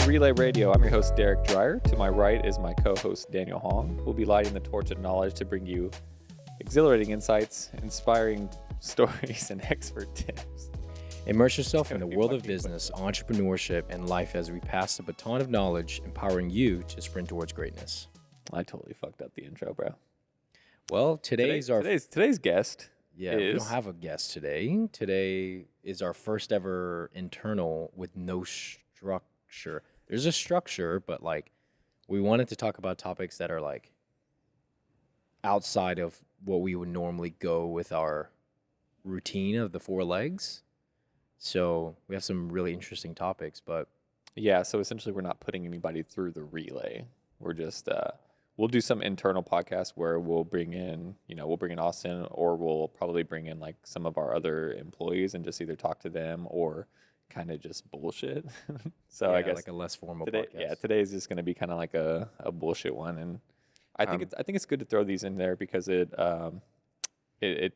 Relay Radio. I'm your host, Derek Dreyer. To my right is my co-host, Daniel Hong. We'll be lighting the torch of knowledge to bring you exhilarating insights, inspiring stories, and expert tips. Immerse yourself in the world of business, entrepreneurship, and life as we pass the baton of knowledge, empowering you to sprint towards greatness. I totally fucked up the intro, bro. Well, today's guest. We don't have a guest today. Today is our first ever internal with no structure. There's a structure, but we wanted to talk about topics that are outside of what we would normally go with our routine of the 4 legs. So we have some really interesting topics, but yeah. So essentially, we're not putting anybody through the relay. We're just we'll do some internal podcasts where we'll bring in Austin, or we'll probably bring in some of our other employees and just either talk to them or kind of just bullshit. So yeah, I guess a less formal today, podcast. yeah, today is just going to be kind of like a bullshit one, and I think it's good to throw these in there because it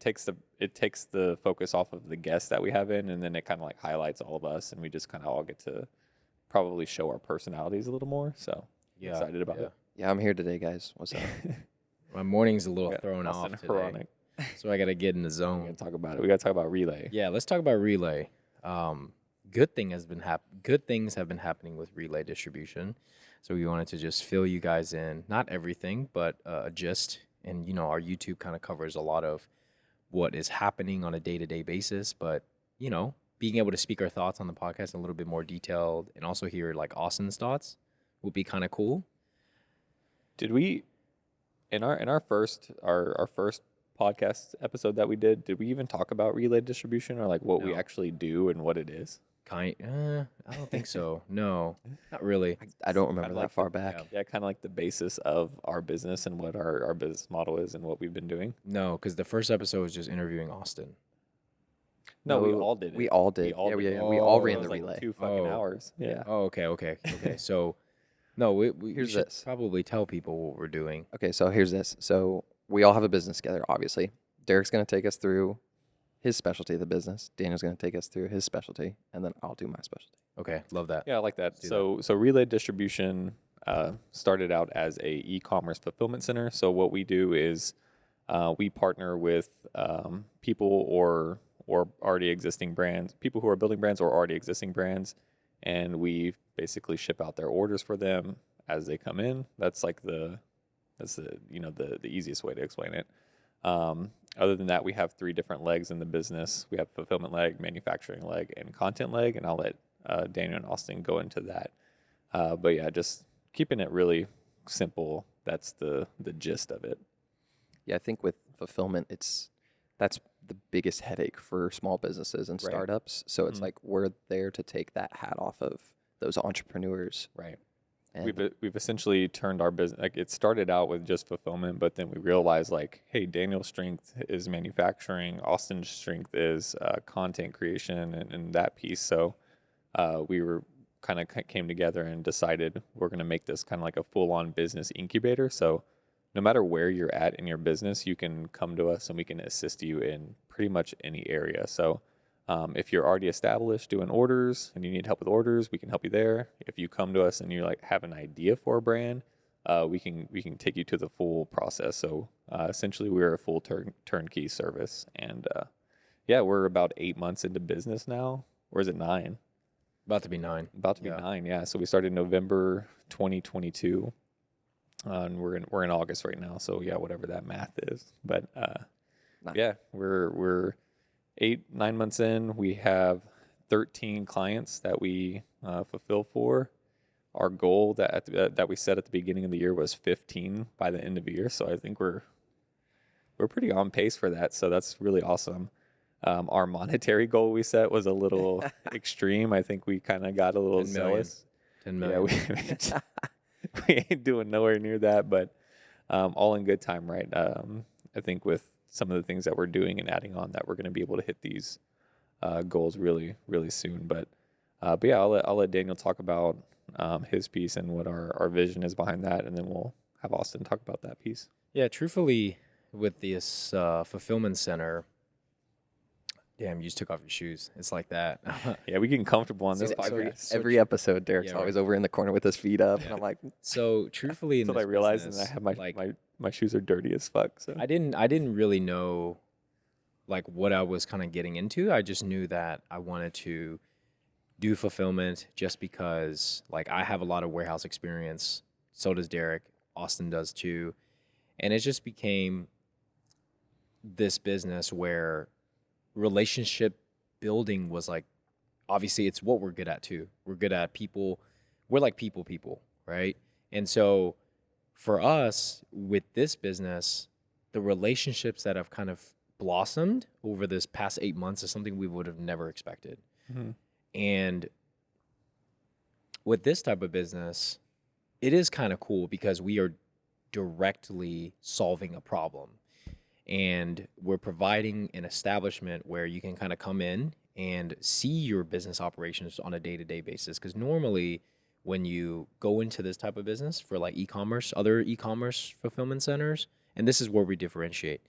takes the focus off of the guests that we have in, and then it kind of highlights all of us, and we just kind of all get to probably show our personalities a little more. So Yeah, excited about it. Yeah, I'm here today, guys. What's up? My morning's a little thrown off today, Chronic. so I got to get in the We zone. gotta talk about it. We got to talk about relay. Yeah, let's talk about relay. Good things have been happening with relay distribution. So we wanted to just fill you guys in, not everything, but a gist. And our YouTube kind of covers a lot of what is happening on a day-to-day basis. But being able to speak our thoughts on the podcast in a little bit more detailed, and also hear Austin's thoughts would be kind of cool. Did we in our first podcast episode that we did we even talk about relay distribution or what we No. actually do and what it is? I don't think so. No, not really. I don't remember Kinda that far back. Yeah, kind of the basis of our business and what our business model is and what we've been doing. No, because the first episode was just interviewing Austin. No, we No, all did it. We all did. all Yeah, did it. we all Oh, ran It the was relay. 2 fucking Oh. hours. Yeah. Oh, okay. So, no, we Here's should this. probably tell people what we're doing. Okay, so here's this. So we all have a business together, obviously. Derek's going to take us through his specialty of the business. Daniel's going to take us through his specialty, and then I'll do my specialty. Okay, love that. Yeah, I like that. do So relay distribution started out as a e-commerce fulfillment center. So what we do is we partner with people or already existing brands, people who are building brands or already existing brands, and we basically ship out their orders for them as they come in. That's the easiest way to explain it. Other than that, we have 3 different legs in the business. We have fulfillment leg, manufacturing leg, and content leg, and I'll let Daniel and Austin go into that. But yeah, just keeping it really simple. That's the gist of it. Yeah, I think with fulfillment, that's the biggest headache for small businesses and Right. startups. So it's Mhm. we're there to take that hat off of those entrepreneurs. Right. And We've essentially turned our business. It started out with just fulfillment, but then we realized hey, Daniel's strength is manufacturing. Austin's strength is content creation and that piece. So we were kind of came together and decided we're going to make this kind of a full-on business incubator. So no matter where you're at in your business, you can come to us and we can assist you in pretty much any area. So if you're already established doing orders and you need help with orders, we can help you there. If you come to us and you have an idea for a brand, we can take you to the full process. So essentially, we're a full turnkey service, and yeah, we're about 8 months into business now. Or is it 9? About to be 9. About to be Yeah. 9. Yeah. So we started November 2022, and we're in August right now. So yeah, whatever that math is, but Nice. yeah, we're 8-9 months in. We have 13 clients that we fulfill for. Our goal that we set at the beginning of the year was 15 by the end of the year. So I think we're pretty on pace for that. So that's really awesome. Our monetary goal we set was a little extreme. I think we kind of got a little 10 million. zealous. 10 Yeah, million. we ain't doing nowhere near that, but all in good time, right? I think with some of the things that we're doing and adding on, that we're going to be able to hit these goals really, really soon. But yeah, I'll let Daniel talk about his piece and what our vision is behind that, and then we'll have Austin talk about that piece. Yeah, truthfully, with this fulfillment center, Damn, you just took off your shoes. It's like that. Yeah, we getting comfortable on this So- podcast. so- Every episode, Derek's Yeah, always over in the corner with his feet up, and I'm like, So truthfully, in Until this I realized and I business, have my, like my shoes are dirty as fuck. So I didn't really know like what I was kind of getting into. I just knew that I wanted to do fulfillment just because like I have a lot of warehouse experience. So does Derek. Austin does too. And it just became this business where relationship building was like, obviously it's what we're good at too. We're good at people. We're like people, right? And so for us with this business, the relationships that have kind of blossomed over this past 8 months is something we would have never expected. Mhm. And with this type of business, it is kind of cool because we are directly solving a problem. And we're providing an establishment where you can kind of come in and see your business operations on a day-to-day basis. Because normally when you go into this type of business for like e-commerce, other e-commerce fulfillment centers, and this is where we differentiate,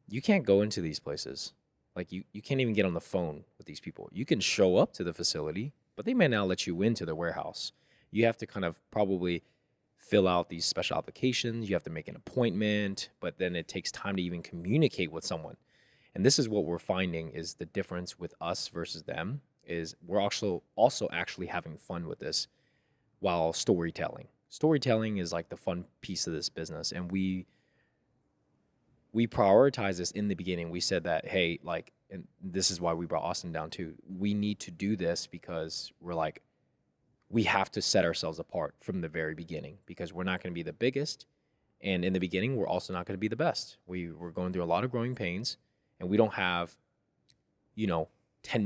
you can't go into these places. Like you can't even get on the phone with these people. You can show up to the facility, but they may not let you into the warehouse. You have to kind of probably fill out these special applications. You have to make an appointment, but then it takes time to even communicate with someone. And this is what we're finding is the difference with us versus them is we're also actually having fun with this while storytelling. Storytelling is like the fun piece of this business. And we prioritize this in the beginning. We said that, hey, like, and this is why we brought Austin down too. We need to do this because we're like, we have to set ourselves apart from the very beginning because we're not going to be the biggest. And in the beginning, we're also not going to be the best. We're going through a lot of growing pains and we don't have, $10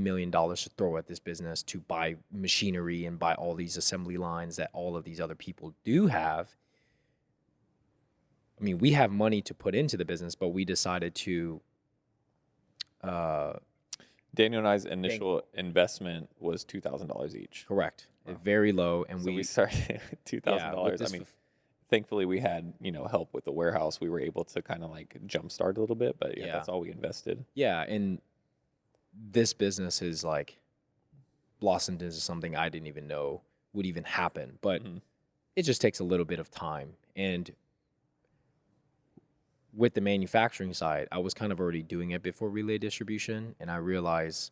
million to throw at this business to buy machinery and buy all these assembly lines that all of these other people do have. I mean, we have money to put into the business, but we decided to. Daniel and I's initial investment was $2,000 each. Correct. Very low, and So we started with $2,000. I mean, thankfully we had help with the warehouse. We were able to kind of like jumpstart a little bit, but yeah, that's all we invested. Yeah, and this business is like blossomed into something I didn't even know would even happen, but it just takes a little bit of time. And with the manufacturing side, I was kind of already doing it before relay distribution, and I realized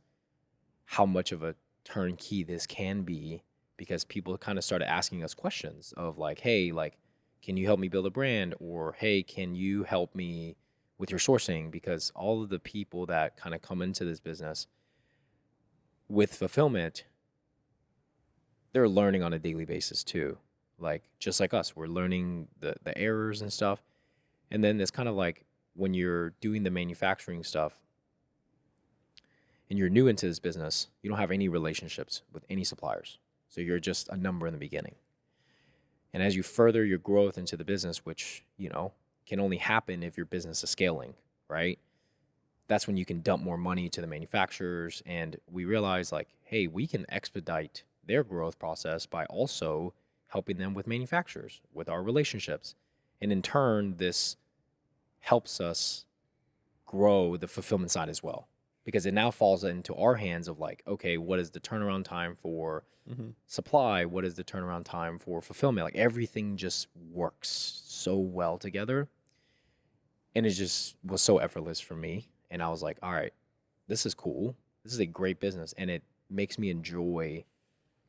how much of a turnkey this can be because people kind of started asking us questions of like, hey, like, can you help me build a brand? Or, hey, can you help me with your sourcing? Because all of the people that kind of come into this business with fulfillment, they're learning on a daily basis too. Like, just like us, we're learning the errors and stuff. And then it's kind of like when you're doing the manufacturing stuff and you're new into this business, you don't have any relationships with any suppliers. So you're just a number in the beginning. And as you further your growth into the business, which, can only happen if your business is scaling, right? That's when you can dump more money to the manufacturers. And we realize like, hey, we can expedite their growth process by also helping them with manufacturers, with our relationships. And in turn, this helps us grow the fulfillment side as well, because it now falls into our hands of like, okay, what is the turnaround time for supply? What is the turnaround time for fulfillment? Like everything just works so well together. And it just was so effortless for me. And I was like, all right, this is cool. This is a great business. And it makes me enjoy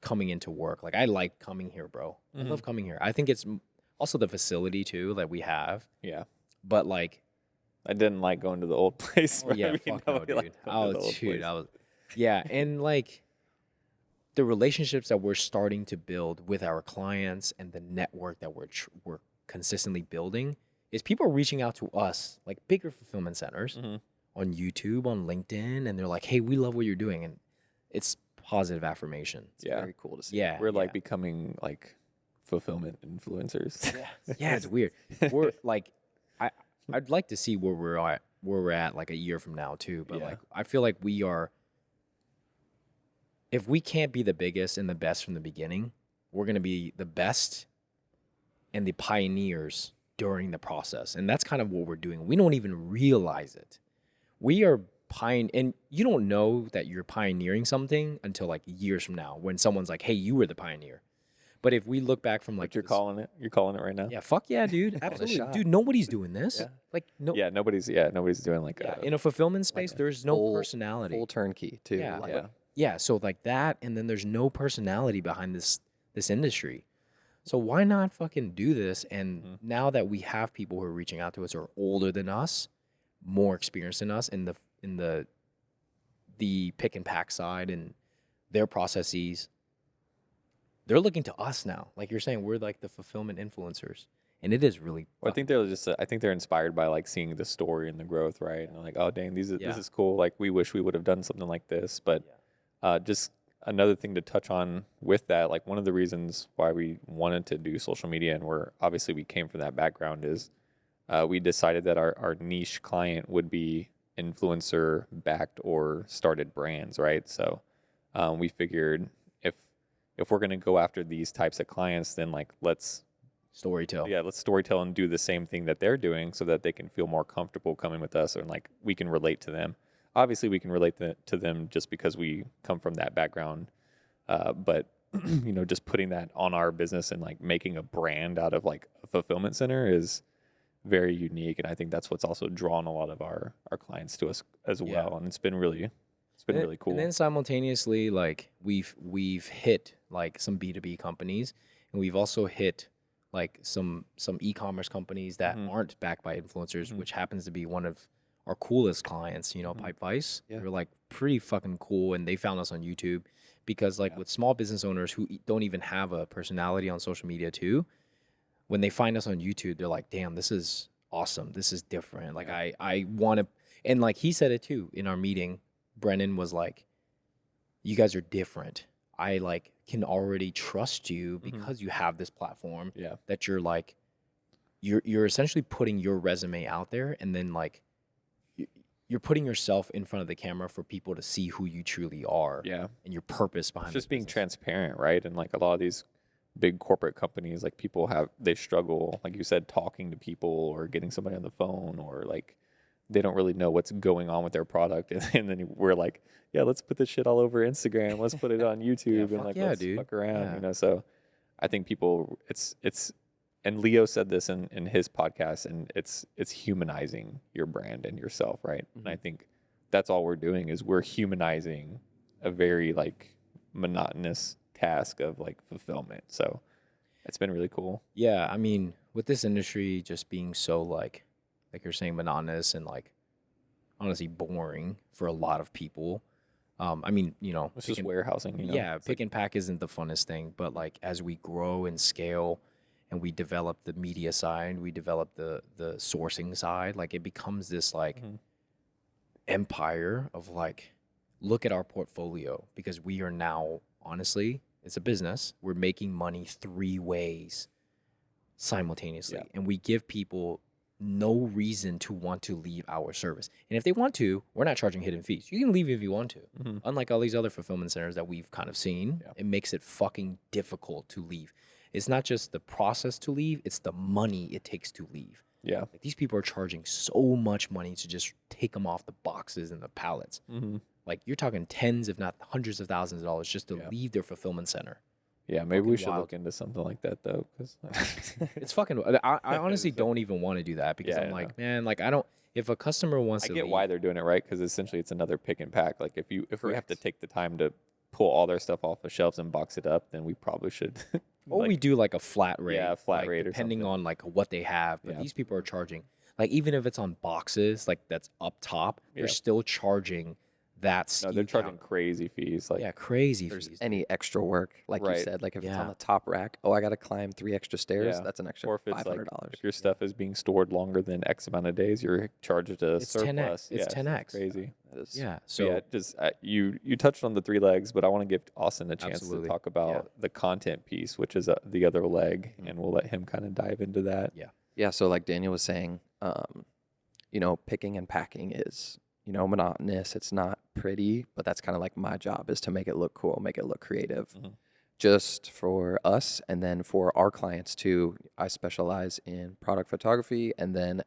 coming into work. Like I like coming here, bro. I love coming here. I think it's also the facility too that we have. Yeah. But like, I didn't like going to the old place. oh yeah, fuck no, dude. Yeah, and like the relationships that we're starting to build with our clients and the network that we're consistently building is people are reaching out to us, like bigger fulfillment centers on YouTube, on LinkedIn, and they're like, "Hey, we love what you're doing," and it's positive affirmation. it's very cool to see. Yeah, We're like becoming like fulfillment influencers. yeah, it's weird. We're like, I'd like to see where we're at like a year from now too. But like, I feel like we are. If we can't be the biggest and the best from the beginning, we're gonna be the best and the pioneers during the process, and that's kind of what we're doing. We don't even realize it. We are and you don't know that you're pioneering something until like years from now when someone's like, hey, you were the pioneer. But if we look back from like But you're this- calling it. You're calling it right now. yeah, fuck yeah, dude, absolutely, shot. dude. Nobody's doing this. Yeah. Like no, Yeah, nobody's doing like yeah, a in a fulfillment space, there's no full- personality. Full turnkey too. Yeah. Like, yeah. Yeah, so like that, and then there's no personality behind this industry. So why not fucking do this? And Mhm. now that we have people who are reaching out to us who are older than us, more experienced than us in the pick and pack side and their processes, they're looking to us now. Like you're saying, we're like the fulfillment influencers, and it is really. Well, I think they're just. I think they're inspired by like seeing the story and the growth, right? And they're like, oh dang, this Yeah. is cool. Like we wish we would have done something like this. But just another thing to touch on with that, like one of the reasons why we wanted to do social media, and we came from that background, is we decided that our niche client would be influencer backed or started brands, right? So we figured if we're going to go after these types of clients, then like let's storytell and do the same thing that they're doing so that they can feel more comfortable coming with us, and like we can relate to them. Obviously we can relate to them just because we come from that background, but just putting that on our business and like making a brand out of like a fulfillment center is very unique, and I think that's what's also drawn a lot of our clients to us as Yeah. well, and it's been really cool. And then simultaneously, like we've hit like some B2B companies, and we've also hit like some e-commerce companies that Mhm. aren't backed by influencers, Mhm. which happens to be one of our coolest clients, Mhm. Pipe Vice. Yeah. They're like pretty fucking cool, and they found us on YouTube because like with small business owners who don't even have a personality on social media too, when they find us on YouTube, they're like, damn, this is awesome. This is different. Like I want to, and like he said it too in our meeting, Brennan was like, you guys are different. I like can already trust you because you have this platform Yeah. that you're like, you're essentially putting your resume out there, and then like you're putting yourself in front of the camera for people to see who you truly are Yeah. and your purpose behind It's just this being business. transparent, right? And like a lot of these big corporate companies, like they struggle, like you said, talking to people or getting somebody on the phone, or like they don't really know what's going on with their product. And then we're like, yeah, let's put this shit all over Instagram. Let's put it on YouTube and fuck like, yeah, let's dude. fuck around, Yeah. So I think people, it's, and Leo said this in his podcast, and it's humanizing your brand and yourself, right? And I think that's all we're doing is we're humanizing a very like monotonous task of like fulfillment. So it's been really cool. Yeah, I mean, with this industry just being so like you're saying, monotonous and like honestly boring for a lot of people. I mean, It's just warehousing, yeah, It's pick and pack isn't the funnest thing, but like as we grow and scale and we develop the media side, we develop the sourcing side, like it becomes this like empire of like, look at our portfolio, because we are now, honestly, it's a business. We're making money 3 ways simultaneously. Yeah. And we give people no reason to want to leave our service. And if they want to, we're not charging hidden fees. You can leave if you want to. Mhm. Unlike all these other fulfillment centers that we've kind of seen, Yeah. it makes it fucking difficult to leave. It's not just the process to leave, it's the money it takes to leave. Yeah. Like, these people are charging so much money to just take them off the boxes and the pallets. Mm-hmm. Like, you're talking tens, if not hundreds of thousands of dollars just to Yeah. leave their fulfillment center. Yeah, maybe we Fucking should wild. look into something like that though, because It's fucking. I honestly don't even want to do that because Yeah, I'm I like, man, like I don't. If a customer wants I to get leave, why they're doing it, right? Because essentially it's another pick and pack. Like if we have to Correct. take the time to pull all their stuff off the shelves and box it up, then we probably should. or we do like a flat rate, Yeah, a flat like, rate or depending something. on like what they have. But Yeah. these people are charging, like even if it's on boxes, like that's up top, they're Yeah. still charging that. No, SKU they're charging count. crazy fees. Like Yeah, crazy there's fees. any extra work, like you Right. said, like if it's Yeah. on the top rack, oh, I got to climb 3 extra stairs. Yeah. That's an extra or if it's like $500. if your stuff is being stored longer than X amount of days, you're charged a It's 10x. surplus. It's Yeah, 10x. crazy. That is, Yeah. So So yeah, just you touched on the 3 legs, but I want to give Austin a chance Absolutely. to talk about the content piece, which is the other leg, and we'll let him kind of dive into that. yeah. So like Daniel was saying, picking and packing is, monotonous. It's not pretty, but that's kind of like my job, is to make it look cool, make it look creative. Mhm. Just for us, and then for our clients too, I specialize in product photography and then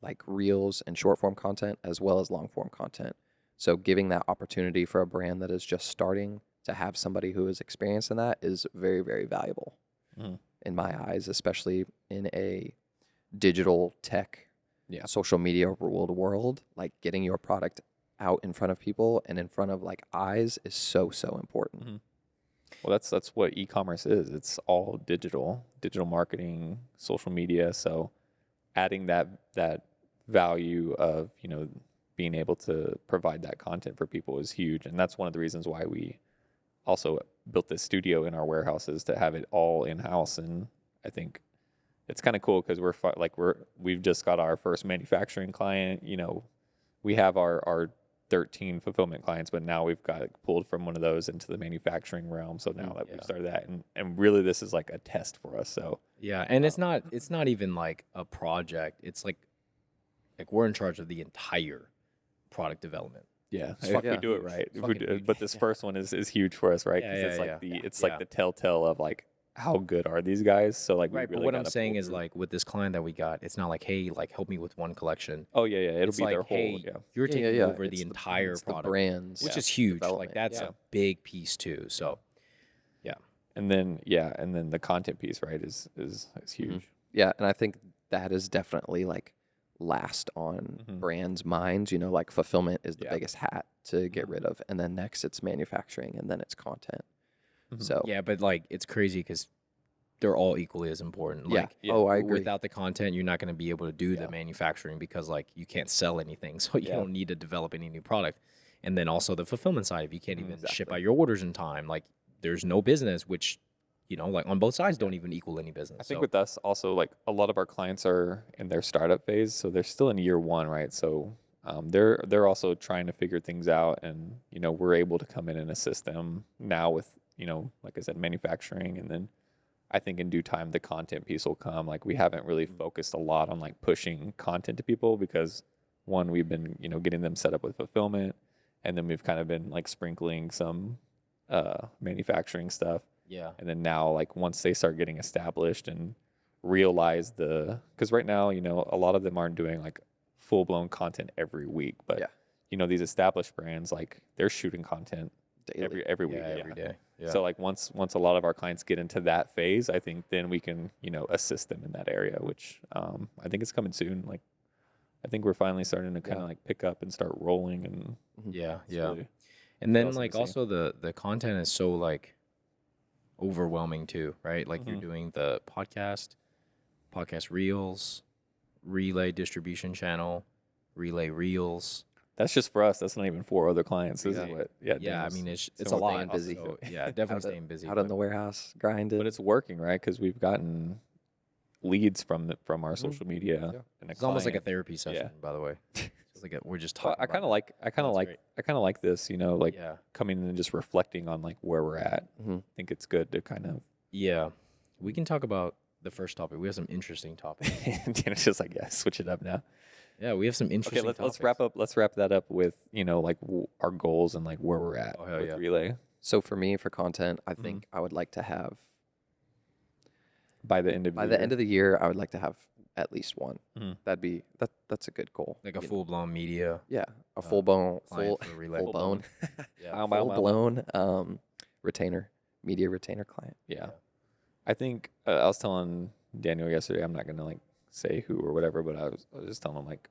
like reels and short form content as well as long form content. So giving that opportunity for a brand that is just starting to have somebody who is experienced in that is very, very valuable Mhm. in my eyes, especially in a digital tech, Yeah. social media ruled world. Like getting your product out in front of people and in front of like eyes is so, so important. Mhm. Well, that's what e-commerce is. It's all digital marketing, social media. So adding that value of, being able to provide that content for people is huge. And that's one of the reasons why we also built this studio in our warehouses to have it all in-house. And I think it's kind of cool because we've just got our first manufacturing client. We have our 13 fulfillment clients, but now we've got pulled from one of those into the manufacturing realm. So now that we've started that, and really this is like a test for us. So Yeah, and it's not even like a project. It's like we're in charge of the entire product development. yeah, It's if fucking we do it huge. right, It's fucking huge. but this first one is huge for us, right? Yeah, Because it's yeah, like yeah. it's Yeah. like the telltale of like how good are these guys. So like we Right, but really what I'm gotta saying pull is through. like with this client that we got, it's not like, hey, like help me with one collection. Oh yeah, it'll It's be their like, whole hey, yeah. you're Yeah, taking yeah. over the entire it's product, the brands, which Yeah. is huge. Like development. that's Yeah. a big piece too. So, yeah. And then the content piece, right, is huge. Yeah, and I think that is definitely like last on Mhm. brands' minds. Like fulfillment is the Yeah. biggest hat to get rid of, and then next it's manufacturing, and then it's content. Mhm. So Yeah, but like it's crazy because they're all equally as important. yeah. Like, Yeah. Oh, I agree. without the content, you're not going to be able to do Yeah. the manufacturing because like you can't sell anything, so you Yeah. don't need to develop any new product. And then also the fulfillment side, if you can't Mhm. even ship Exactly. out your orders in time, like there's no business, which like on both sides don't even equal any business. I think So, with us also, like a lot of our clients are in their startup phase, so they're still in year one, right? So they're also trying to figure things out, and we're able to come in and assist them now with like I said, manufacturing, and then I think in due time the content piece will come. Like we haven't really focused a lot on like pushing content to people because one, we've been getting them set up with fulfillment, and then we've kind of been like sprinkling some manufacturing stuff. yeah. And then now, like once they start getting established and realize because right now, a lot of them aren't doing like full blown content every week, but Yeah. these established brands, like they're shooting content Daily. every week, Yeah, every day. Yeah. So like once a lot of our clients get into that phase, I think then we can assist them in that area, which I think is coming soon. Like I think we're finally starting to kind of like pick up and start rolling, and yeah, it's yeah. really And then awesome to like see. also the content is so like overwhelming too, right? Like you're doing the podcast reels, relay distribution channel, relay reels. that's just for us. That's not even for other clients. This is Yeah. what Yeah, I Daniel's mean it's saying a we're lot. staying busy. So, yeah, definitely staying busy. Out in but- the warehouse, grinding. but it's working, right? Because we've gotten leads from our social media, Yeah. and It's almost like a client. therapy session, by the way. It's like we're just Well, talking. I kind of about like That's great. this, like Yeah. coming in and just reflecting on like where we're at. Mhm. I think it's good to kind of. Yeah, we can talk about the first topic. We have some interesting topics. Dana's just like, yeah, switch it up now. Yeah, we have some interesting. Okay, let's topics. wrap up. Let's wrap that up with like our goals and like where we're at Oh, hell with yeah. Relay So for me, for content, I Mm-hmm. think I would like to have by the end of by the end of the year, I would like to have at least one. Mhm. That's a good goal. like a You- full blown media. Yeah, a full blown, client for Relay. full blown, Yeah. Bow, full bow, bow. blown media retainer client. Yeah. I think I was telling Daniel yesterday, I'm not going to like say who or whatever, but I was just telling him like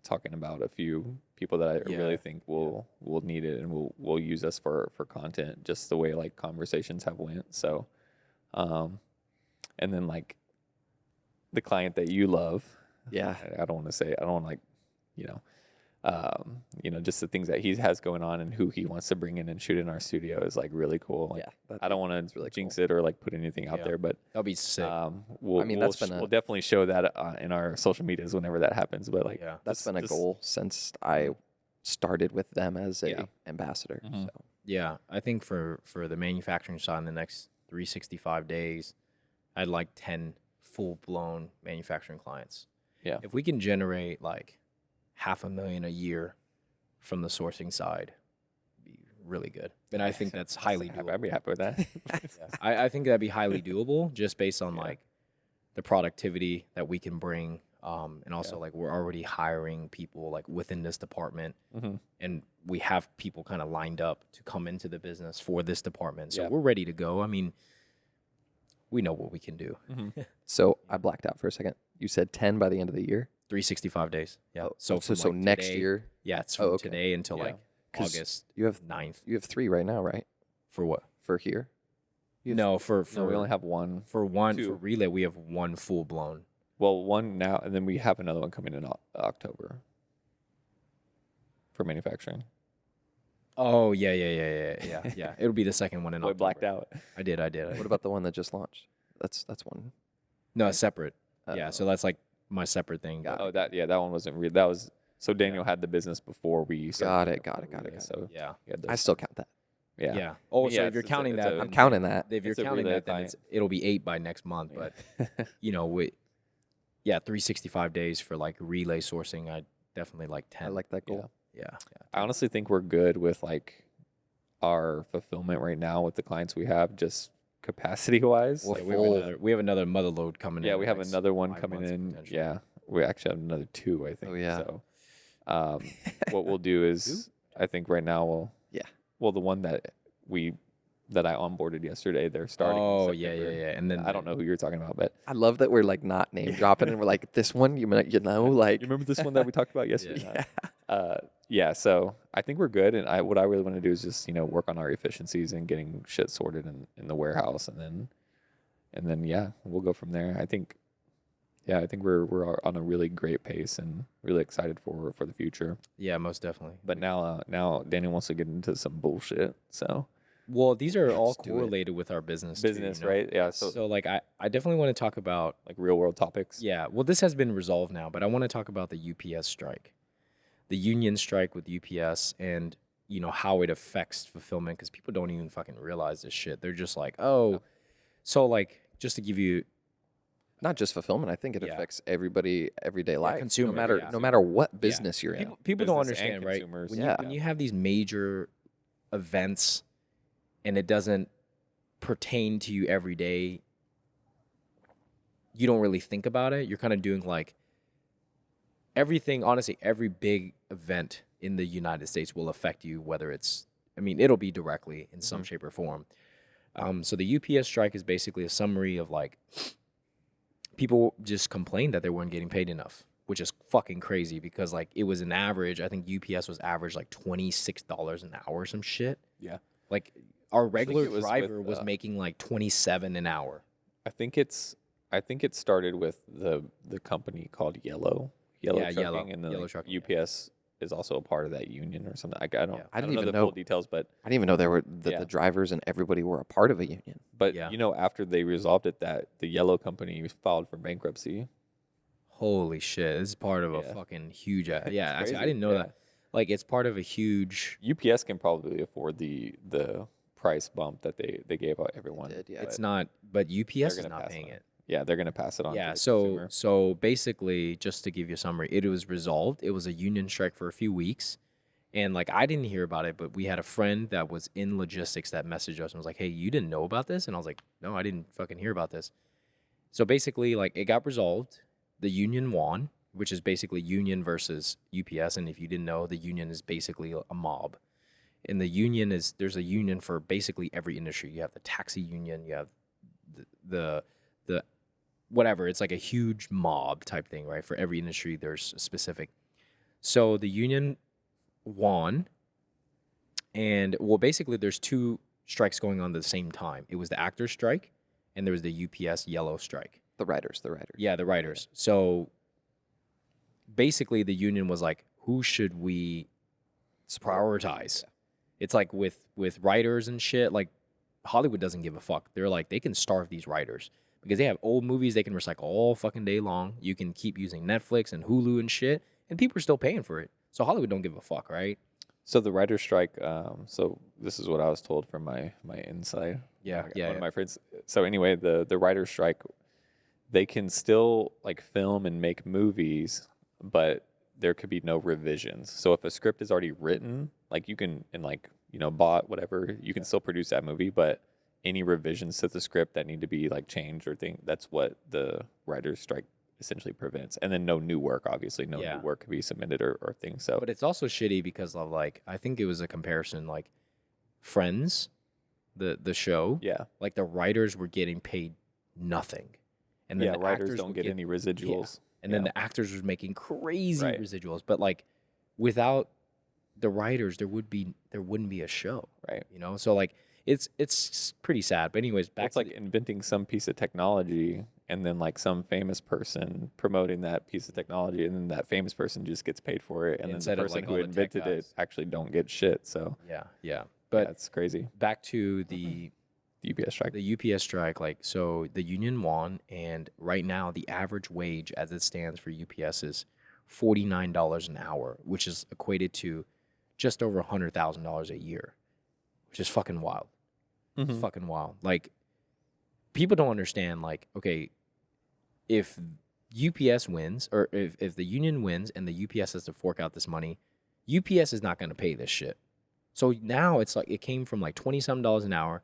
talking about a few people that I Yeah. really think will need it and will use us for content, just the way like conversations have went. So, and then like the client that you love, Yeah, I don't want to say, I don't want to like, just the things that he has going on and who he wants to bring in and shoot in our studio is like really cool. Like, yeah. I don't want that's to really jinx cool. it or like put anything out Yeah. there, but That'll be sick. we'll, I mean, we'll, that's been a- we'll definitely show that in our social medias whenever that happens. But like, yeah. That's been a just- goal since I started with them as a Yeah. ambassador. Mhm. So Yeah, I think for the manufacturing side in the next 365 days, I'd like 10 full blown manufacturing clients. Yeah. If we can generate like $500,000 a year from the sourcing side, be really good. And I think that's highly doable. I'd be happy with that. Yeah. I think that'd be highly doable just based on Yeah. like the productivity that we can bring And also like we're already hiring people like within this department, and we have people kind of lined up to come into the business for this department. So Yeah. we're ready to go. I mean, we know what we can do. So I blacked out for a second. You said 10 by the end of the year. 365 days. Yeah. Oh, So so from, like, next today- year Yeah, it's Oh, from okay. today until Yeah. like 'Cause August you have 9th. 3 right now, right? For what? For here. You have- No, for No, we only have one. for two. relay we have one full blown. Well, one now, and then we have another one coming in October for manufacturing. Oh yeah. It'll be the second one in Boy, October. blacked out. I did. What about the one that just launched? That's one. No, it's separate. Yeah, Oh. so that's like my separate thing. Got Oh, that one wasn't real. That was so Daniel had the business before we started. Got it. So Yeah. yeah, I still count that. yeah. Yeah. Oh, so Yeah, if you're it's counting it's that, a- I'm counting that. if you're it's a counting relay that, then thing. it'll be 8 by next month. But you know, 365 days for like relay sourcing. I definitely like 10. I like that goal. Yeah. I honestly think we're good with like our fulfillment right now with the clients we have, just capacity wise. Well, Yeah, full- we have another mother load coming in. Yeah, in we the have next another one 5 coming months, in. potentially. Yeah, we actually have another 2, I think. Oh, yeah. So, what we'll do is, I think right now we'll. Yeah. Well, the one that I onboarded yesterday, they're starting. in Oh yeah. September. And then I don't know who you're talking about, but I love that we're like not name dropping and we're like this one. You know, like you remember this one that we talked about yesterday? yeah. Yeah. So I think we're good, and what I really want to do is just work on our efficiencies and getting shit sorted in the warehouse, and then yeah, we'll go from there. I think we're on a really great pace and really excited for the future. Yeah, most definitely. But now Daniel wants to get into some bullshit. So Well, these are all Let's do it. correlated with our business. too, business, you know? right? Yeah. So So like I definitely want to talk about like real world topics. yeah. Well, this has been resolved now, but I want to talk about the UPS strike, the union strike with UPS, and how it affects fulfillment because people don't even fucking realize this shit. They're just like, oh, so like just to give you Not just fulfillment. I think it Yeah. affects everybody everyday life. consumer, no matter what business you're in. people don't Business and understand, right? consumers. When, Yeah. when you have these major events and it doesn't pertain to you every day, you don't really think about it. You're kind of doing like everything. Honestly, every big event in the United States will affect you, whether it'll be directly in some shape or form. So the UPS strike is basically a summary of like people just complained that they weren't getting paid enough, which is fucking crazy because like it was an average. I think UPS was average like $26 an hour or some shit. Yeah. Like our regular it was driver with, was making like 27 an hour. I think it started with the company called Yellow Yeah, Trucking, Yellow. and then Yellow like, Trucking, UPS is also a part of that union or something. I don't. Yeah. I didn't know even the full know. details, but I didn't even know there were that Yeah. the drivers and everybody were a part of a union. Yeah. after they resolved it, that the Yellow company filed for bankruptcy. Holy shit. This is part of a Yeah. fucking huge. Yeah, It's actually, I crazy, didn't know yeah. that. Like it's part of a huge. UPS can probably afford the price bump that they gave out everyone. Did, yeah. It's not, but UPS is gonna not pass paying on it. Yeah, they're gonna pass it on. Yeah, to the so consumer. so basically, just to give you a summary, it was resolved. It was a union strike for a few weeks, and like I didn't hear about it, but we had a friend that was in logistics that messaged us and was like, "Hey, you didn't know about this?" And I was like, "No, I didn't fucking hear about this." So basically, like it got resolved. The union won, which is basically union versus UPS. And if you didn't know, the union is basically a mob. And there's a union for basically every industry. You have the taxi union, you have the whatever. It's like a huge mob type thing, right? For every industry, there's a specific. So the union won, and well, basically, there's 2 strikes going on at the same time. It was the actors' strike, and there was the UPS yellow strike. The writers. Yeah, the writers. So basically, the union was like, "Who should we prioritize?" It's like with writers and shit. Like Hollywood doesn't give a fuck. They're like they can starve these writers because they have old movies they can recycle all fucking day long. You can keep using Netflix and Hulu and shit, and people are still paying for it. So Hollywood don't give a fuck, right? So the writer's strike. So this is what I was told from my inside. Yeah, One yeah. of my friends. So anyway, the writer's strike, they can still like film and make movies, but there could be no revisions. So if a script is already written, like you can and like bought whatever, you can still produce that movie, but any revisions to the script that need to be like changed or thing, that's what the writer's strike essentially prevents. And then no new work, obviously, no Yeah. new work could be submitted or things. So But it's also shitty because of like I think it was a comparison like Friends, the show, yeah, like the writers were getting paid nothing, and then yeah, the writers actors don't would get any residuals. and then Yeah. the actors was making crazy Right. residuals. But like without the writers, there wouldn't be a show, Right. you know. So like it's pretty sad. But anyways, Well, back it's to like inventing some piece of technology and then like some famous person promoting that piece of technology, and then that famous person just gets paid for it, and then Instead the of, person like, who all the tech invented it guys. actually don't get shit. So yeah. yeah, But it's crazy. back to the The UPS strike. the UPS strike, like, so the union won, and right now the average wage as it stands for UPS is $49 an hour, which is equated to just over $100,000 a year, which is fucking wild. It's Mhm. fucking wild. Like, people don't understand, like, okay, if UPS wins, or if the union wins and the UPS has to fork out this money, UPS is not going to pay this shit. So now it's like it came from like $20-some an hour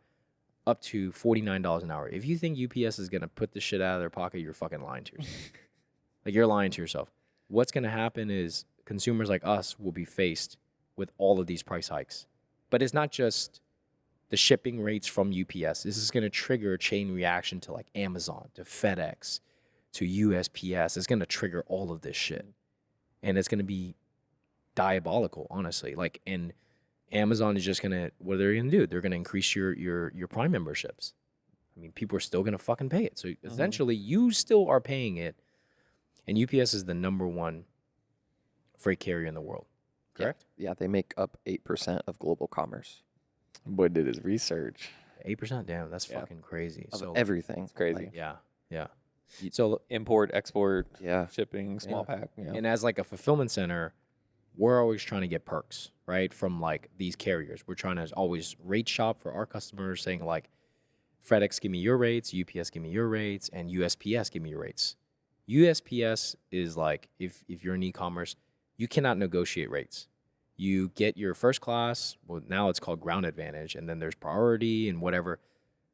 up to $49 an hour. If you think UPS is going to put this shit out of their pocket, you're fucking lying to yourself. Like, you're lying to yourself. What's going to happen is consumers like us will be faced with all of these price hikes. But it's not just the shipping rates from UPS. This is going to trigger a chain reaction to like Amazon, to FedEx, to USPS. It's going to trigger all of this shit. And it's going to be diabolical, honestly. Like, and Amazon is just going to, what are they going to do? They're going to increase your Prime memberships. I mean, people are still going to fucking pay it. So essentially, you still are paying it. And UPS is the #1 freight carrier in the world, correct? Yeah, they make up 8% of global commerce Boy did his research. 8%, damn, that's Yeah. fucking crazy. of So everything. crazy. Like, yeah, yeah. So Import, export, yeah. shipping, small pack. Yeah. and as like a fulfillment center, we're always trying to get perks, right, from like these carriers. We're trying to always rate shop for our customers, saying like, FedEx, give me your rates, UPS, give me your rates, and USPS, give me your rates. USPS is like, if you're in e-commerce, you cannot negotiate rates. You get your first class, well, now it's called ground advantage, and then there's priority and whatever.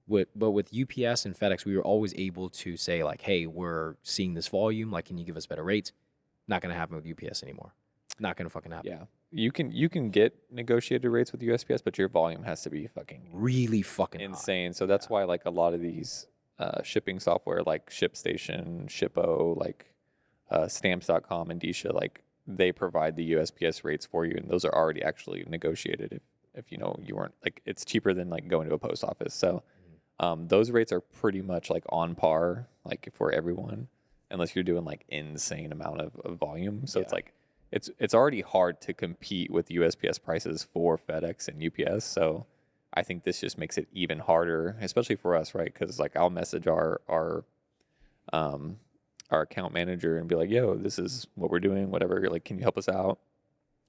But with UPS and FedEx, we were always able to say like, hey, we're seeing this volume, like, can you give us better rates? Not going to happen with UPS anymore. Not going to fucking happen. Yeah. You can get negotiated rates with USPS, but your volume has to be fucking Really fucking high. insane. So that's why like a lot of these shipping software like ShipStation, Shippo, like Stamps.com and Disha, like they provide the USPS rates for you, and those are already actually negotiated. If you know you weren't like, it's cheaper than like going to a post office. So those rates are pretty much like on par, like for everyone, unless you're doing like insane amount of volume. So it's like it's already hard to compete with USPS prices for FedEx and UPS. So I think this just makes it even harder, especially for us, right? Because like I'll message our account manager and be like, "Yo, this is what we're doing. Whatever. Like, can you help us out?"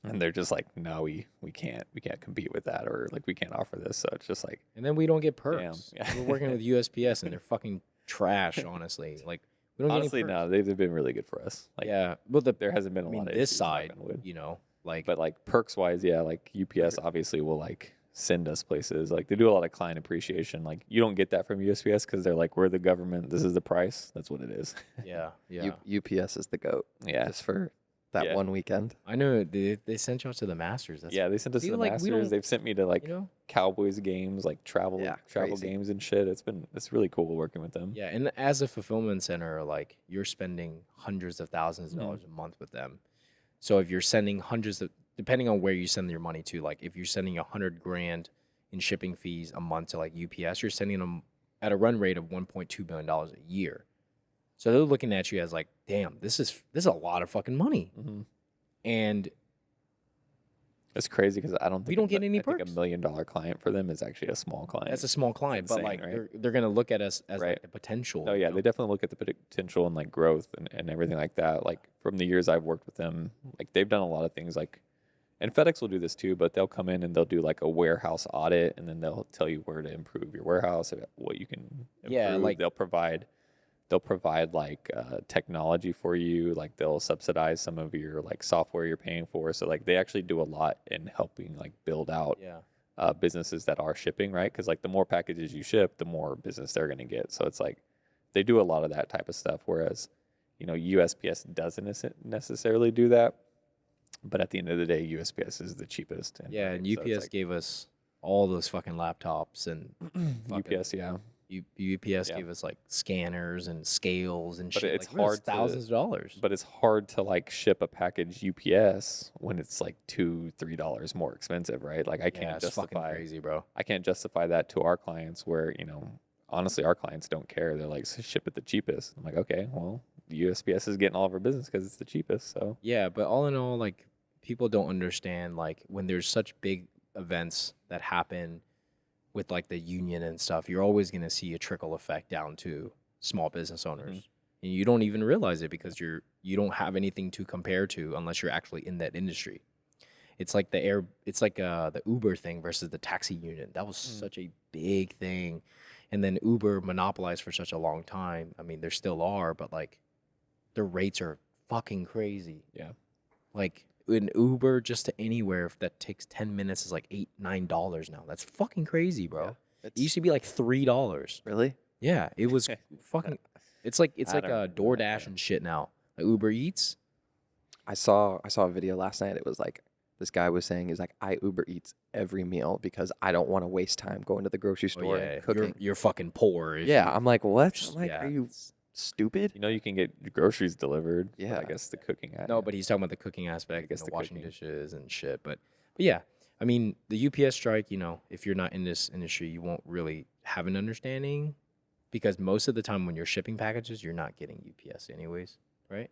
And they're just like, "No, we can't compete with that, or like we can't offer this." So it's just like, And then we don't get perks. Yeah. We're working with USPS, and they're fucking trash, honestly. Like, we don't honestly, get any perks. no, they've been really good for us. Like, Yeah, but there hasn't been a I mean, lot of this issues, knock side, on wood. you know, like, But like perks wise, yeah, like UPS obviously will like send us places. Like they do a lot of client appreciation. Like you don't get that from USPS because they're like, we're the government. This is the price. That's what it is. yeah, yeah. UPS is the GOAT. Yeah. Just for that Yeah. one weekend. I know they sent y'all to the Masters. That's, Yeah, they sent us See, to the like, we Masters. don't- They've sent me to like you know, Cowboys games, like travel crazy. games and shit. It's really cool working with them. yeah. And as a fulfillment center, like, you're spending hundreds of thousands of Mm-hmm. dollars a month with them. So if you're sending hundreds of, depending on where you send your money to, like if you're sending $100,000 in shipping fees a month to like UPS, you're sending them at a run rate of $1.2 billion a year. So they're looking at you as like, damn, this is a lot of fucking money. Mm-hmm. And It's crazy because I don't think We don't get any I think perks. $1 million client for them is actually a small client. that's a small client, but insane, like right? they're gonna look at us as Right. like the potential. Oh you yeah, know? they definitely look at the potential and like growth and everything like that. Like from the years I've worked with them, like they've done a lot of things like, and FedEx will do this too, but they'll come in and they'll do like a warehouse audit, and then they'll tell you where to improve your warehouse, what you can improve. Yeah, like- they'll provide like technology for you, like they'll subsidize some of your like software you're paying for. So like they actually do a lot in helping like build out Yeah. businesses that are shipping, right? Because like the more packages you ship, the more business they're going to get. So it's like they do a lot of that type of stuff. Whereas USPS doesn't necessarily do that, but at the end of the day, USPS is the cheapest. Yeah, right? and So it's UPS gave us all those fucking laptops and fucking UPS, yeah. UPS Yeah. gave us like scanners and scales and But shit. it's like, it was hard to- thousands of dollars. But it's hard to like ship a package UPS when it's like $2-3 more expensive, right? Like I yeah, can't it's fucking justify crazy, bro. I can't justify that to our clients where, honestly, our clients don't care. They're like, ship it the cheapest. I'm like, okay, well, the USPS is getting all of our business because it's the cheapest. So Yeah, but all in all, like people don't understand like when there's such big events that happen with like the union and stuff, you're always gonna see a trickle effect down to small business owners. And you don't even realize it because you don't have anything to compare to unless you're actually in that industry. It's like the Uber thing versus the taxi union. That was such a big thing. And then Uber monopolized for such a long time. I mean, there still are, but like the rates are fucking crazy. yeah. Like an Uber just to anywhere if that takes 10 minutes is like $8-9 now. That's fucking crazy, bro. It used to be like $3. Really? Yeah, it was fucking. It's like I don't remember that, DoorDash yeah. and shit now. Like Uber Eats. I saw a video last night. It was like this guy was saying, he's like, I Uber Eats every meal because I don't want to waste time going to the grocery store and cooking. you're fucking poor. if Yeah, you- I'm like, what? just- I'm like, yeah, are you stupid? You can get groceries delivered. But Yeah. I guess the cooking. No, but he's talking about the cooking aspect, guess the washing cooking. dishes and shit. But yeah, I mean, the UPS strike, if you're not in this industry, you won't really have an understanding because most of the time when you're shipping packages, you're not getting UPS anyways, right?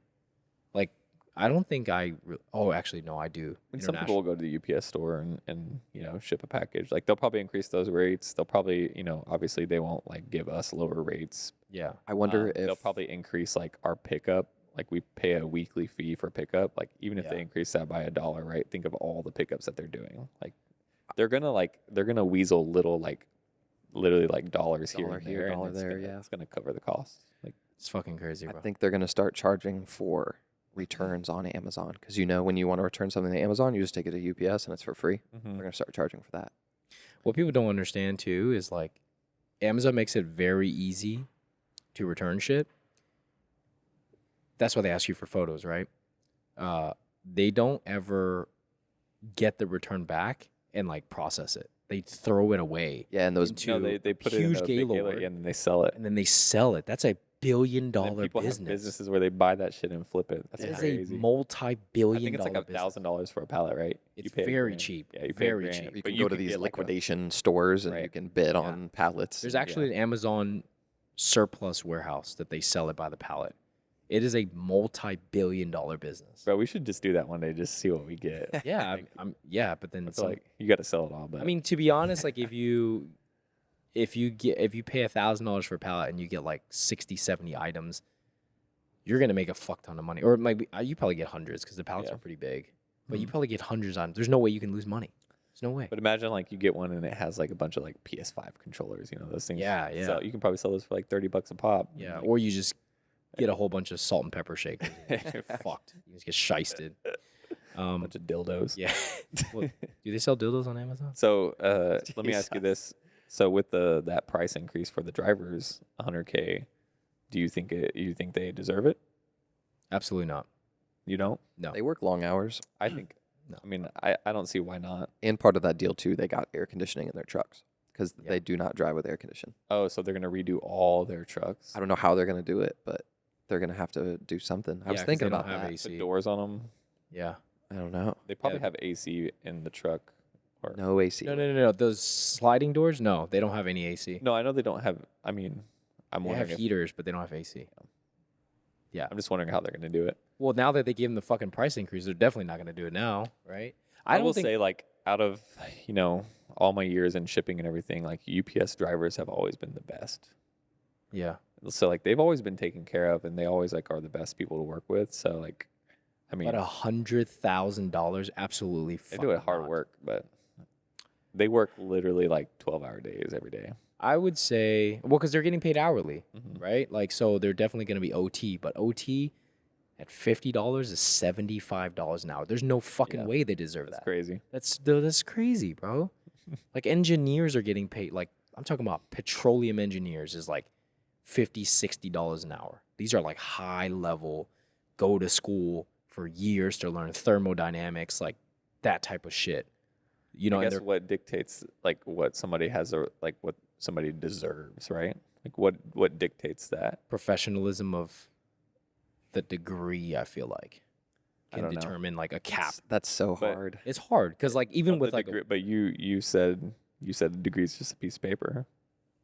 Like, I don't think oh, actually, no, I do. I mean, some people will go to the UPS store and ship a package. Like they'll probably increase those rates. They'll probably, obviously they won't like give us lower rates. Yeah. I wonder They'll if probably increase like our pickup. Like we pay a weekly fee for pickup. Like even if Yeah. they increase that by $1, right? Think of all the pickups that they're doing. Like they're gonna weasel little like literally like dollars here Dollar and here, there, dollar and it's there, gonna, yeah. it's gonna cover the cost. Like It's fucking crazy, I bro. think they're going to start charging for returns on Amazon because when you want to return something to Amazon, you just take it to UPS and it's for free. They're going to start charging for that. What people don't understand too is like Amazon makes it very easy to return shit. That's why they ask you for photos, right? They don't ever get the return back and like process it. They throw it away Yeah, and those into they put huge it in a big Gaylord, yeah, and then they sell it. and then they sell it. That's a $1 billion And then people have business. businesses where they buy that shit and flip it. That's That is crazy. a multi-billion I think it's like business. $1,000 for a pallet, right? It's You pay a very grand. cheap. Yeah, you pay a Very grand, cheap. you but can go to these get, like, a- liquidation stores and you Right. can bid Yeah. on pallets. There's and- actually an Amazon surplus warehouse that they sell it by the pallet. It is a multi-billion-dollar business. Bro, we should just do that one day, just see what we get. Yeah, yeah, but then I feel some, like you got to sell it all. But I mean, to be honest, like if you pay $1,000 for a pallet and you get like 60, 70 items, you're gonna make a fuck ton of money. Or maybe you probably get hundreds because the pallets Yeah. are pretty big. But you Mhm. probably get hundreds of items. There's no way you can lose money. There's no way. But imagine like you get one and it has like a bunch of like PS5 controllers, those things. Yeah, yeah. So you can probably sell those for like $30 a pop. Yeah, Like, or you just get a whole bunch of salt and pepper shakers. You're fucked. You just get shysted. a bunch of dildos. Yeah. Well, do they sell dildos on Amazon? So let me ask you Jesus. this: so with that price increase for the drivers, 100K, do you think they deserve it? Absolutely not. You don't? No. They work long hours. I think. No. I mean, I don't see why not. And part of that deal, too, they got air conditioning in their trucks because Yeah. they do not drive with air condition. Oh, so they're gonna redo all their trucks? I don't know how they're going to do it, but they're going to have to do something. I Yeah, was 'cause thinking they don't about have that. AC. Put doors on them. Yeah. I don't know. They probably Yeah. have AC in the truck. Or No AC. No. Those sliding doors, no, they don't have any AC. No, I know they don't have. I mean, I'm They have wondering. heaters, but they don't have AC. I'm just wondering how they're gonna do it. Well, now that they gave them the fucking price increase, they're definitely not going to do it now, right? I don't will think say, like, out of all my years in shipping and everything, like UPS drivers have always been the best. Yeah. So like they've always been taken care of, and they always like are the best people to work with. So like, I mean, But $100,000, absolutely. they do it fucking hard not. work, but they work literally like 12-hour days every day. I would say, well, because they're getting paid hourly, Mhm. right? Like, so they're definitely going to be OT, but OT at $50 is $75 an hour. There's no fucking Yeah. way they deserve That's that. crazy. That's crazy, bro. Like engineers are getting paid. Like I'm talking about petroleum engineers is like $50, $60 an hour. these are like high level, go to school for years to learn thermodynamics, like that type of shit. You know, I and guess they're what dictates like what somebody has or like what somebody deserves, right? Like what dictates that? professionalism of the degree, I feel like, I can don't know. determine like a cap. That's so But- hard. It's hard because like even Of with the like degree, but you said the degree is just a piece of paper.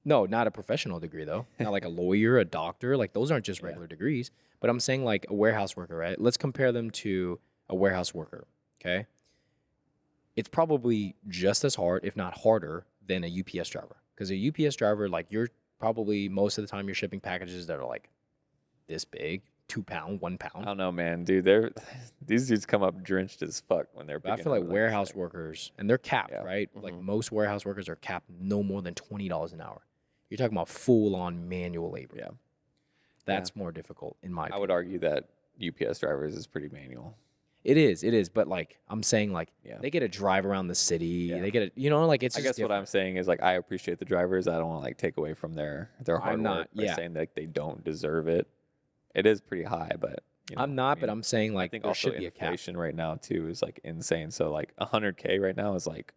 no, not a professional degree though. Not like a lawyer, a doctor. Like those aren't just Yeah. regular degrees. But I'm saying like a warehouse worker, right? Let's compare them to a warehouse worker. Okay. It's probably just as hard, if not harder, than a UPS driver. Because a UPS driver, like you're probably most of the time you're shipping packages that are like this big, 2 pound, 1 I pound. don't know, man, dude. These dudes come up drenched as fuck when they're. But I picking feel like up, warehouse like- workers, and they're capped, Yeah. right? Like Mhm. most warehouse workers are capped no more than $20 an hour. You're talking about full on manual labor. Yeah, That's more difficult in my I opinion. would argue that UPS drivers is pretty manual. It is. But like I'm saying, like Yeah. they get to drive around the city. Yeah. They get to, you know, like it's I just guess what I'm different. saying is like I appreciate the drivers. I don't want to like take away from their hard I'm not, work by yeah. saying that they don't deserve it. It is pretty high, but you know, I'm not, but mean, I'm saying I like think there also should be a cap. inflation right now too is like insane. So like 100K right now is like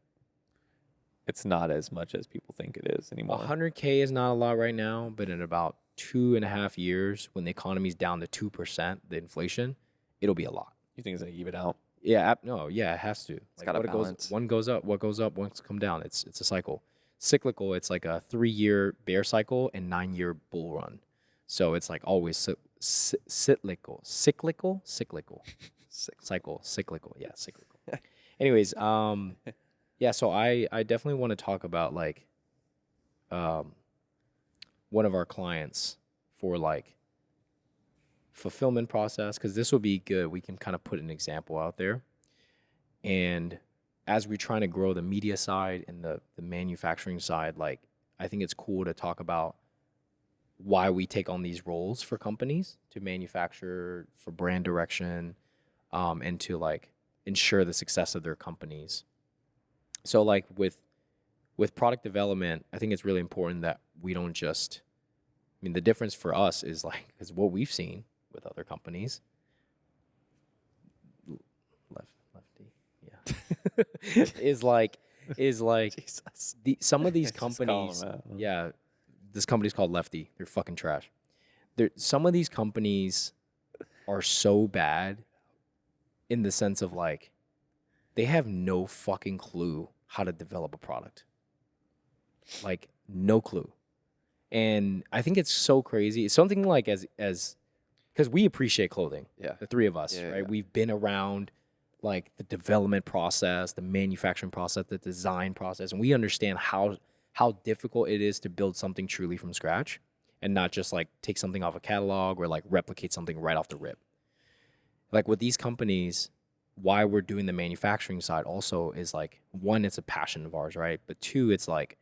it's not as much as people think it is anymore. 100K is not a lot right now, but in about 2.5 years, when the economy's down to 2%, the inflation, it'll be a lot. You think it's gonna even out? Yeah, no, yeah, it has to. It's gotta what it balance. goes, one goes up, what goes up, one's come down. It's a cycle. Cyclical, it's like a 3-year bear cycle and 9-year bull run. So it's like always cyclical, cyclical. Yeah, cyclical. Anyways, yeah. So I definitely want to talk about like, one of our clients for like fulfillment process, because this will be good. We can kind of put an example out there. And as we're trying to grow the media side and the manufacturing side, like I think it's cool to talk about why we take on these roles for companies to manufacture, for brand direction, and to like ensure the success of their companies. So like with product development, I think it's really important that we don't just, I mean, the difference for us is like, because what we've seen with other companies, lefty, yeah, is like Jesus. some of these Just call 'em companies, out. yeah, this company's called Lefty. They're fucking trash. Some of these companies are so bad in the sense of like, they have no fucking clue how to develop a product. Like no clue. And I think it's so crazy. It's something like as because we appreciate clothing. Yeah. The three of us, Yeah, right? yeah. We've been around like the development process, the manufacturing process, the design process, and we understand how difficult it is to build something truly from scratch and not just like take something off a catalog or like replicate something right off the rip. Like with these companies, why we're doing the manufacturing side also is like, one, it's a passion of ours, right? But two, it's like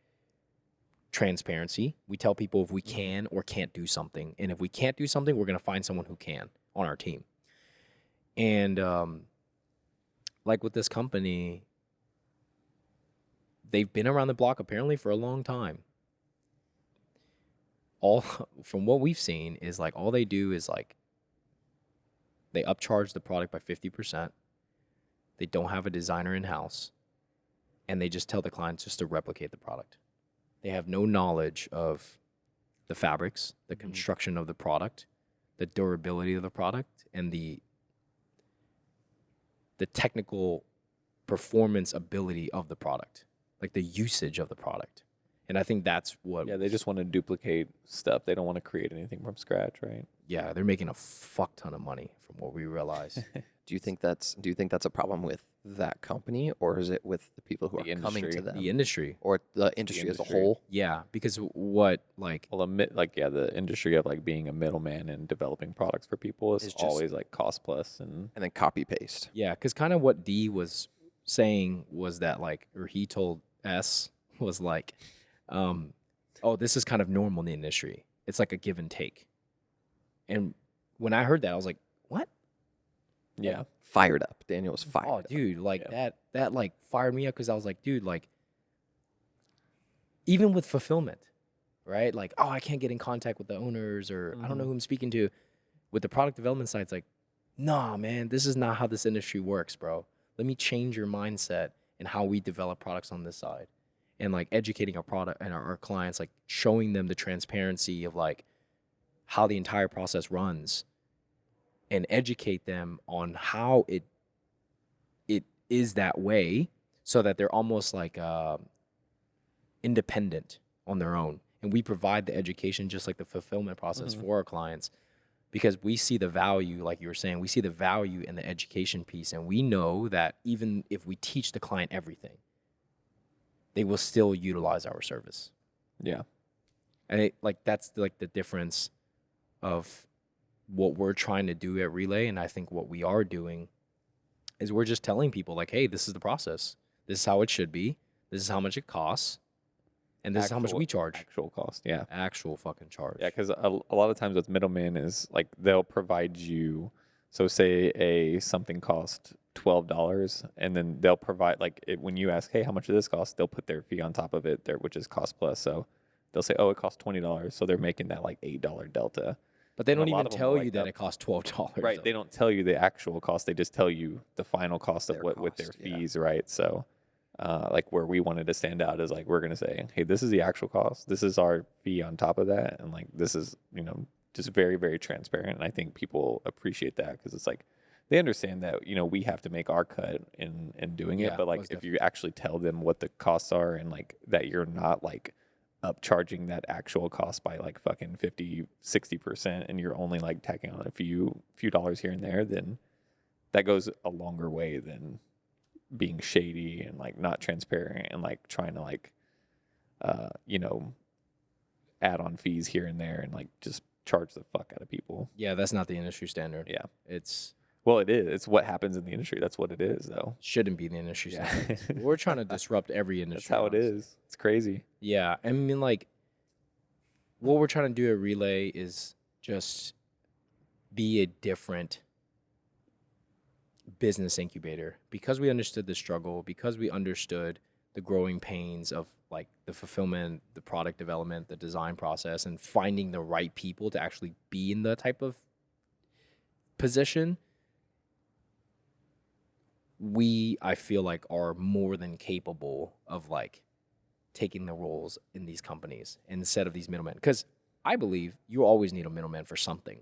transparency. We tell people if we can or can't do something. And if we can't do something, we're going to find someone who can on our team. And like with this company, they've been around the block apparently for a long time. All from what we've seen is like all they do is like they upcharge the product by 50%. They don't have a designer in-house, and they just tell the clients just to replicate the product. They have no knowledge of the fabrics, the construction of the product, the durability of the product, and the technical performance ability of the product, like the usage of the product. And I think that's what, Yeah, they just want to duplicate stuff. They don't want to create anything from scratch, right? yeah, they're making a fuck ton of money from what we realize. Do you think that's a problem with that company, or is it with the people who The are coming to industry. them, The industry. or the industry as a industry. whole? Yeah, because what, like, Well, the industry of like being a middleman and developing products for people is It's just- always like cost plus and And then copy paste. yeah, because kind of what D was saying was that, like, or he told S was like, oh, this is kind of normal in the industry. It's like a give and take. And when I heard that, I was like, what? yeah. Fired up. Daniel was fired Oh, up. dude, like Yeah. that like fired me up because I was like, dude, like, even with fulfillment, right? Like, oh, I can't get in contact with the owners, or I don't know who I'm speaking to. With the product development side, it's like, nah, man, this is not how this industry works, bro. Let me change your mindset and how we develop products on this side. And like educating our product and our clients, like showing them the transparency of like how the entire process runs and educate them on how it is that way so that they're almost like independent on their own. And we provide the education just like the fulfillment process for our clients because we see the value, like you were saying, we see the value in the education piece. And we know that even if we teach the client everything, they will still utilize our service. Yeah. And that's like the difference of what we're trying to do at Relay. And I think what we are doing is we're just telling people like, hey, this is the process. This is how it should be. This is how much it costs. And this is how much we charge. Actual cost, yeah. Actual fucking charge. Yeah, because a lot of times with middlemen is like they'll provide you, so say something cost $12 and then they'll provide like when you ask, hey, how much does this cost? They'll put their fee on top of it there, which is cost plus. So they'll say, oh, it costs $20. So they're making that like $8 delta. But they And don't a lot even of them tell will you like that it costs $12. Right. though. They don't tell you the actual cost. They just tell you the final cost of Their what with their cost, yeah. fees, right? So like where we wanted to stand out is like we're gonna say, hey, this is the actual cost. This is our fee on top of that, and like this is just very very transparent. And I think people appreciate that because it's like they understand that we have to make our cut in doing it. Yeah, But like most if you actually tell them what the costs are and like that you're not like upcharging that actual cost by like fucking 50-60% and you're only like tacking on a few dollars here and there, then that goes a longer way than being shady and like not transparent and like trying to like add on fees here and there and like just charge the fuck out of people. Yeah, that's not the industry standard. Yeah. Well, it is. It's what happens in the industry. That's what it is though. shouldn't be the industry Yeah. standard. We're trying to disrupt every industry. That's how it honestly. is. It's crazy. Yeah, I mean, like, what we're trying to do at Relay is just be a different business incubator because we understood the struggle, because we understood the growing pains of like the fulfillment, the product development, the design process, and finding the right people to actually be in the type of position. I feel like, are more than capable of like taking the roles in these companies instead of these middlemen. Because I believe you always need a middleman for something.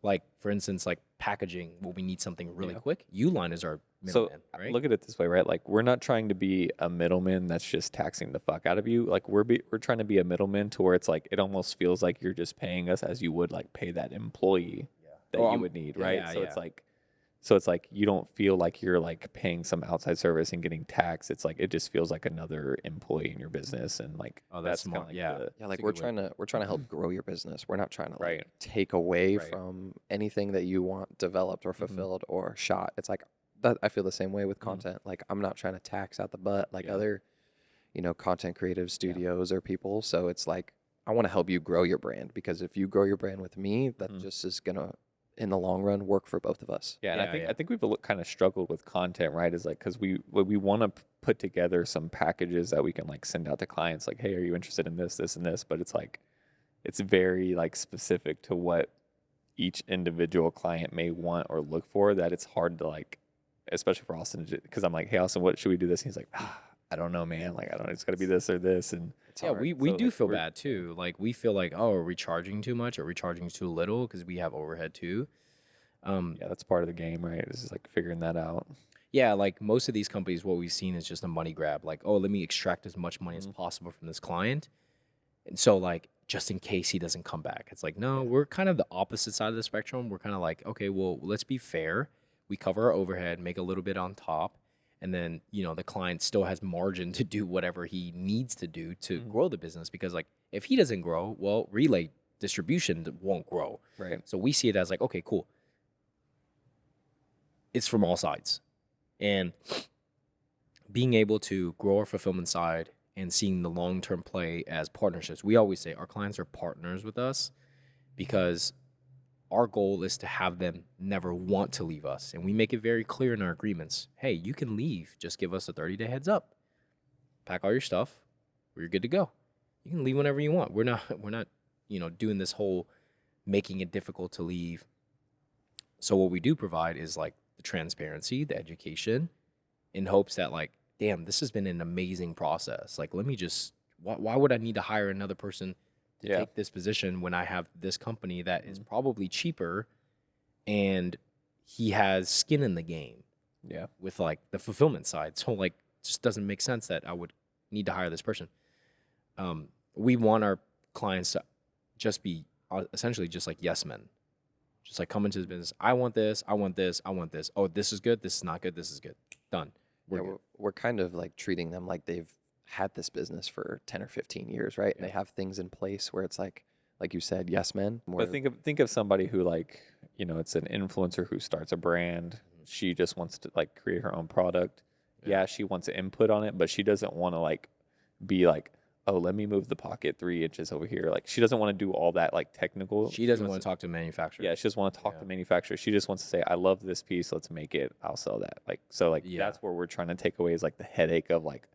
Like, for instance, like packaging, we need something really quick. Uline is our middleman, right? Look at it this way, right? Like we're not trying to be a middleman that's just taxing the fuck out of you. Like we're trying to be a middleman to where it's like it almost feels like you're just paying us as you would like pay that employee that you would need, right? yeah, so yeah. it's like you don't feel like you're like paying some outside service and getting taxed. It's like it just feels like another employee in your business, and like Oh, that's kinda smart. like Yeah. the- Yeah, like a we're good way. trying to help grow your business. We're not trying to like Right. take away Right. from anything that you want developed or fulfilled or shot. It's like that I feel the same way with content. Like I'm not trying to tax out the butt like Yeah. other, content creative studios or people. So it's like I want to help you grow your brand because if you grow your brand with me, that just is gonna in the long run work for both of us. Yeah, and Yeah, I think we've kind of struggled with content, right? Is like because we want to put together some packages that we can like send out to clients, like, hey, are you interested in this, this, and this? But it's like it's very like specific to what each individual client may want or look for. That it's hard to like, especially for Austin, because I'm like, hey, Austin, what should we do this? And he's like, I don't know, man. Like I don't know, it's got to be this or this, and It's Yeah, hard. we So, do like, feel we're- bad too. Like we feel like, oh, are we charging too much? Are we charging too little? Because we have overhead too. yeah, that's part of the game, right? It's just like figuring that out. Yeah, like most of these companies, what we've seen is just a money grab. Like, oh, let me extract as much money as possible from this client. And so, like, just in case he doesn't come back, it's like, no, we're kind of the opposite side of the spectrum. We're kind of like, okay, well, let's be fair. We cover our overhead, make a little bit on top. And then, the client still has margin to do whatever he needs to do to grow the business. Because, like, if he doesn't grow, well, Relay distribution won't grow. Right. So we see it as like, okay, cool. It's from all sides. And being able to grow our fulfillment side and seeing the long-term play as partnerships. We always say our clients are partners with us because our goal is to have them never want to leave us. And we make it very clear in our agreements. Hey, you can leave. Just give us a 30-day heads up. Pack all your stuff. We're good to go. You can leave whenever you want. We're not, doing this whole making it difficult to leave So what we do provide is like the transparency, the education, in hopes that like, damn, this has been an amazing process. Like, let me just, why would I need to hire another person to Yeah. take this position when I have this company that is probably cheaper and he has skin in the game Yeah. with like the fulfillment side. So like, just doesn't make sense that I would need to hire this person. We want our clients to just be essentially just like yes men, just like come into the business. I want this. I want this. I want this. Oh, this is good. This is not good. This is good. Done. We're good. We're kind of like treating them like they've had this business for 10 or 15 years, right? And they have things in place where it's like you said, yes men. But think of somebody who, like, you know, it's an influencer who starts a brand. She just wants to like create her own product. Yeah, she wants input on it, but she doesn't want to like be like, oh, let me move the pocket 3 inches over here. Like, she doesn't want to do all that like technical. She doesn't wants want to talk to a manufacturer. Yeah, she just want to talk to manufacturers. She just wants to say, I love this piece. Let's make it. I'll sell that. Like, so like that's where we're trying to take away is like the headache of like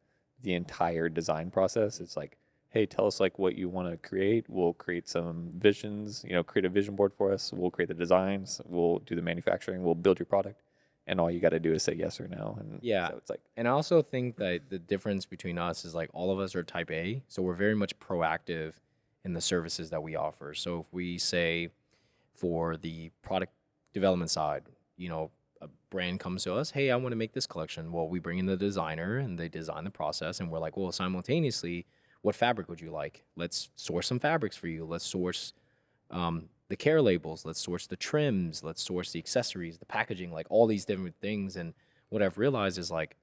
the entire design process. It's like, hey, tell us like what you want to create. We'll create some visions, you know, create a vision board for us. We'll create the designs. We'll do the manufacturing. We'll build your product. And all you got to do is say yes or no. And so it's like, and I also think that the difference between us is like all of us are type A. So we're very much proactive in the services that we offer. So if we say for the product development side, you know, a brand comes to us, hey, I want to make this collection. Well, we bring in the designer and they design the process. And we're like, well, simultaneously, what fabric would you like? Let's source some fabrics for you. Let's source the care labels. Let's source the trims. Let's source the accessories, the packaging, like all these different things. And what I've realized is like,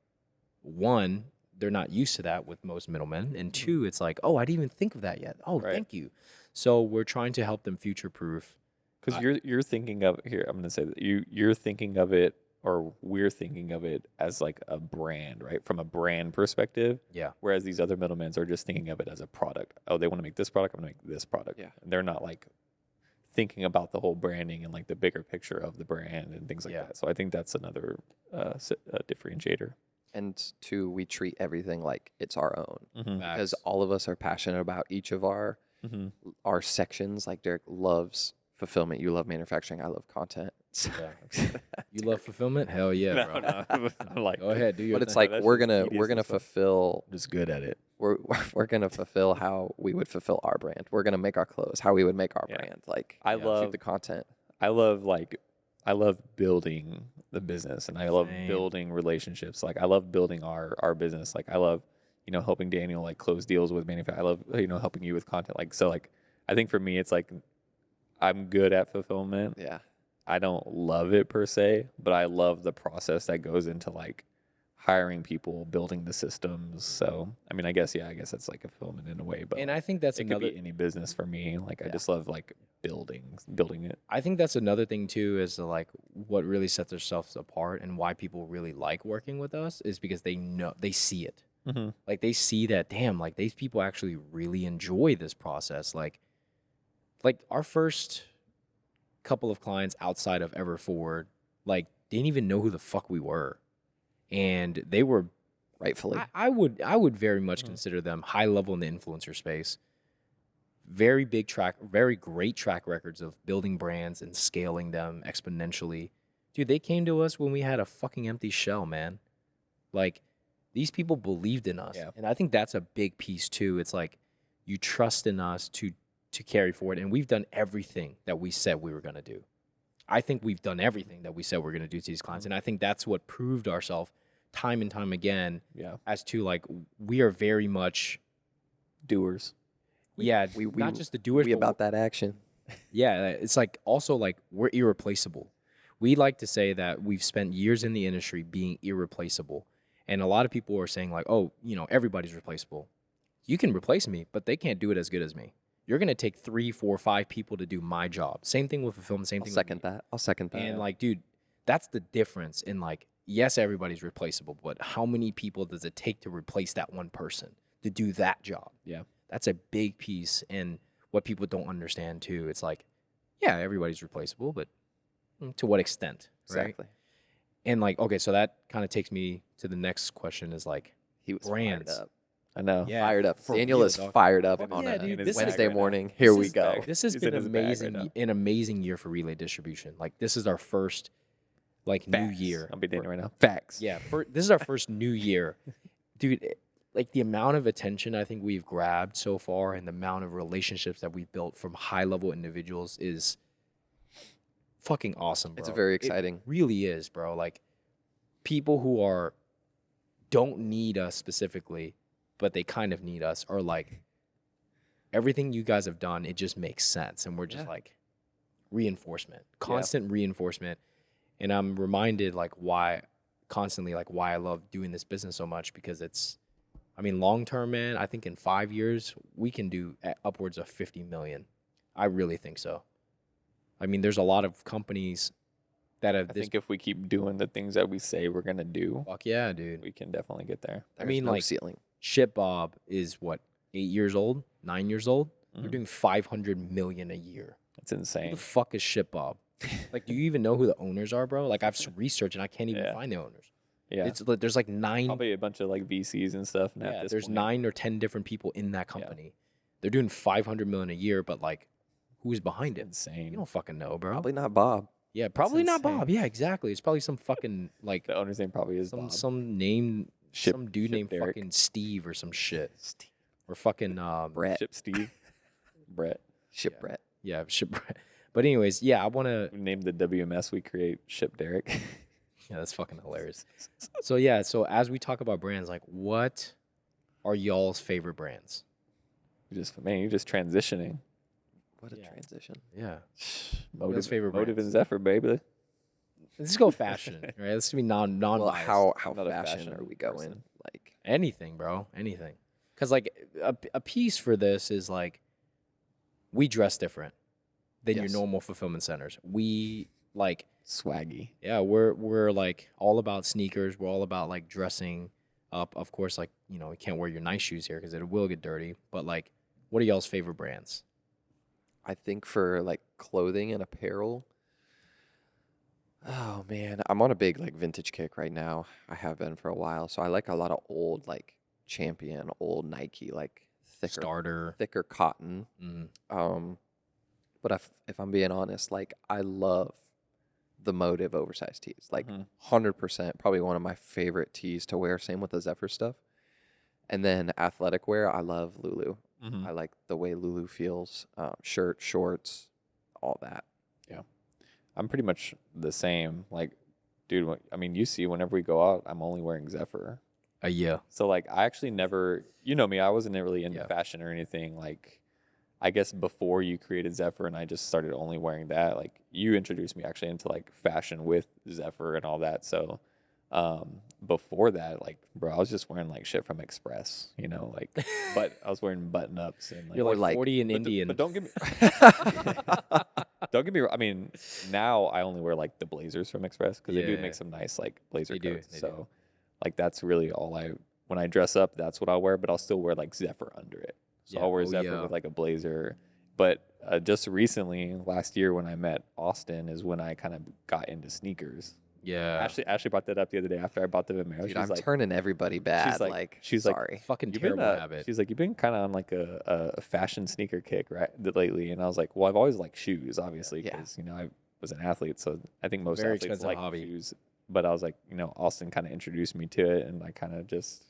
one, they're not used to that with most middlemen. And two, it's like, oh, I didn't even think of that yet. Oh, thank you. So we're trying to help them future proof. because you're thinking of here. I'm going to say that you're thinking of it, or we're thinking of it as like a brand, right? From a brand perspective. Yeah. Whereas these other middlemen are just thinking of it as a product. Oh, they want to make this product. I'm going to make this product. Yeah. And they're not like thinking about the whole branding and like the bigger picture of the brand and things like that. So I think that's another differentiator. And two, we treat everything like it's our own because Facts. all of us are passionate about each of our sections. Like Derek loves fulfillment. You love manufacturing. I love content. So You love fulfillment? Hell yeah, bro. No, I'm like, Go ahead, do your but it's thing. like we're gonna fulfill. I'm just good at it. We're gonna fulfill how we would fulfill our brand. We're gonna make our clothes how we would make our brand. Like I shoot love the content. I love building the business, and I love building relationships. Like I love building our business. Like I love, you know, helping Daniel like close deals with manufacturers. I love, you know, helping you with content. Like, so like, I think for me, it's like, I'm good at fulfillment. Yeah. I don't love it per se, but I love the process that goes into like hiring people, building the systems. So, I mean, I guess that's like a fulfillment in a way, but And I think that's it another could be any business for me. Like I just love like building it. I think that's another thing too, is like what really sets ourselves apart and why people really like working with us is because they see it. Like they see that, damn, like these people actually really enjoy this process. Like our first couple of clients outside of Everforward, like didn't even know who the fuck we were. And they were Rightfully. I would very much consider them high level in the influencer space. Very great track records of building brands and scaling them exponentially. Dude, they came to us when we had a fucking empty shell, man. Like, these people believed in us. Yeah. And I think that's a big piece too. It's like you trust in us to carry forward. And we've done everything that we said we were going to do. I think we've done everything that we said we're going to do to these clients. And I think that's what proved ourselves time and time again as to like, we are very much Doers. We not just the doers. We but about that action. Yeah, it's like also like we're irreplaceable. We like to say that we've spent years in the industry being irreplaceable. And a lot of people are saying like, oh, you know, everybody's replaceable. You can replace me, but they can't do it as good as me. You're going to take 3, 4, 5 people to do my job. Same thing with fulfillment, same thing with me. I'll second that. And like, dude, that's the difference in like, yes, everybody's replaceable, but how many people does it take to replace that one person to do that job? Yeah. That's a big piece. And what people don't understand too, it's like, yeah, everybody's replaceable, but to what extent? Right? Exactly. And like, okay, so that kind of takes me to the next question is like, He was brands. fired up. I know. Yeah, Fired up. for Daniel real, is dog. fired up And on yeah, a dude, in his this is- bag Wednesday right now. morning. Here This we is go. bag. This has He's been in his bag right now. an amazing year for relay distribution. Like this is our first like new Facts. year. I'll be for- Daniel right now. Facts. Yeah, this is our first new year, dude. Like the amount of attention I think we've grabbed so far, and the amount of relationships that we've built from high level individuals is fucking awesome, bro. It's very It exciting. really is, bro. Like people who don't need us specifically, but they kind of need us, are like everything you guys have done. It just makes sense, and we're just Yeah. like reinforcement, constant reinforcement. And I'm reminded like why I love doing this business so much, because it's, I mean, long term, man, I think in 5 years we can do upwards of 50 million. I really think so. I mean, there's a lot of companies that have I this. think if we keep doing the things that we say we're gonna do, Fuck yeah, dude. we can definitely get there. There's mean, no like, ceiling. Shit Bob is what, 8 years old, 9 years old. They're Mhm. doing 500 million a year. It's Who insane. the fuck is Shit Bob? Like, do you even know who the owners are, bro? Like, I've researched and I can't even Yeah. find the owners. Yeah. It's like there's like 9. Probably a bunch of like VCs and stuff. Yeah, At this there's point. 9 or 10 different people in that company. They're doing 500 million a year, but like, who's behind it? Insane. You don't fucking know, bro. Probably not Bob. Yeah, probably not insane. Bob. Yeah, exactly. It's probably some fucking like The owner's name probably is some Bob. some name Ship- some dude Ship named Derek. fucking Steve or some shit, or fucking Brett. Ship Steve. Brett. Shipwreck. yeah, shit. But anyways, yeah, I want to. We named the WMS we create Ship Derek. Yeah, that's fucking hilarious. So yeah, so as we talk about brands, like what are y'all's favorite brands? You're just transitioning. What a Yeah. transition. Yeah, Motive, favorite Motive brands? and Zephyr, baby. let's go fashion, right? Let's be non. Well, how I'm not a fashion fashion are we going? person. Like, Anything, bro, anything. Because like a piece for this is like we dress different than your Yes. normal fulfillment centers. We like. Swaggy. Yeah, we're like all about sneakers. We're all about like dressing up. Of course, like, you know, you can't wear your nice shoes here because it will get dirty. But like, what are y'all's favorite brands? I think for like clothing and apparel. Oh man, I'm on a big like vintage kick right now. I have been for a while, so I like a lot of old like Champion, old Nike, like Starter. thicker cotton. Mm, But if I'm being honest, like I love the Motive oversized tees, like Mhm. 100%, probably one of my favorite tees to wear. Same with the Zephyr stuff. And then athletic wear, I love Lulu. Mhm. I like the way Lulu feels. Shirt, shorts, all that. I'm pretty much the same. Like, dude, I mean, you see, whenever we go out, I'm only wearing Zephyr. yeah. So, like, I actually never, you know me, I wasn't really into Yeah. fashion or anything. Like, I guess before you created Zephyr and I just started only wearing that, like, you introduced me actually into, like, fashion with Zephyr and all that. So, before that, like, bro, I was just wearing, like, shit from Express, you know, like, but I was wearing button ups and, like, You're like, like- 40 and but Indian. But don't get me. Don't get me wrong. I mean, now I only wear like the blazers from Express because they do Yeah. make some nice like blazer They do, coats. they do. So, like that's really all when I dress up, that's what I'll wear. But I'll still wear like Zephyr under it. So Yeah. I'll wear Oh, Zephyr yeah. with like a blazer. But just recently, last year when I met Austin, is when I kind of got into sneakers. yeah. Ashley brought that up the other day after I bought them in Marrow. Dude, She's I'm like, turning everybody bad. she's like, sorry. Fucking You've been, terrible habit. she's like, you've been kind of on like a fashion sneaker kick lately, and I was like, well, I've always liked shoes, obviously, Yeah. because you know I was an athlete, so I think most Very athletes expensive like hobby. shoes. But I was like, you know, Austin kind of introduced me to it, and I kind of just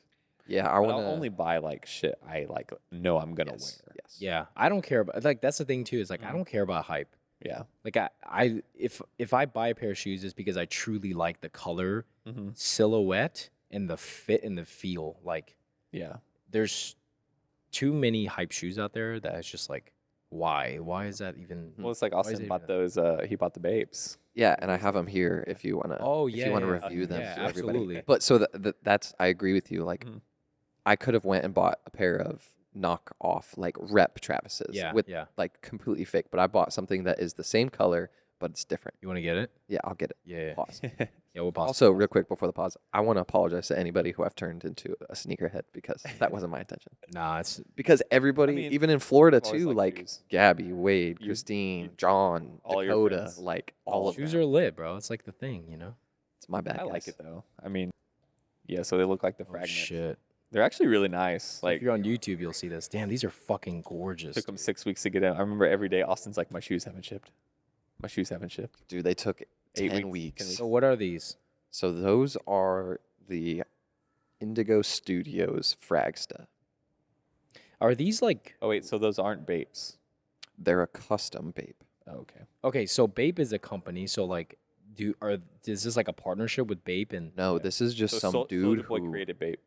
Yeah, I I'll want to only buy like shit I like know I'm gonna yes, wear. yes. Yeah, I don't care about, like, that's the thing too, is like I Mhm. don't care about hype. Yeah. Like I if I buy a pair of shoes, it's because I truly like the color, Mm-hmm. silhouette, and the fit and the feel. Like Yeah. there's too many hype shoes out there that it's just like, why is that even? Well, it's like Why is Austin it bought even- those. He bought the Babes. Yeah, and I have them here if you want to. Oh, if yeah, you want to yeah, review them yeah, for everybody. absolutely. But so that's I agree with you. Like, Mhm. I could have went and bought a pair of knockoff like rep Travis's Yeah, with yeah. like completely fake, but I bought something that is the same color but it's different. You want to get it? Yeah, I'll get it. Yeah. Pause. Yeah, we'll pause. Also, real quick before the pause, I want to apologize to anybody who I've turned into a sneakerhead because that wasn't my intention. Nah, it's Because everybody, mean, even in Florida I've always too, liked like shoes. Gabby, Wade, You- Christine, John, all your Dakota, friends. like all of shoes them. are lit, bro. It's like the thing, you know. It's my bad. I like guys. it though. I mean, yeah. So they look like the Oh fragments. shit. They're actually really nice. If Like, you're on YouTube, you'll see this. Damn, these are fucking gorgeous. took them 6 weeks to get in. I remember every day Austin's like, my shoes haven't shipped. My shoes haven't shipped. Dude, they took 8 10 weeks. weeks. So what are these? So those are the Indigo Studios Fragsta. Are these like Oh wait, so those aren't Bapes. They're a custom vape. Oh, okay. okay? So Bape is a company. So like, is this like a partnership with Bape and No, Yeah. this is just So some Soulja dude Boy who created Bape.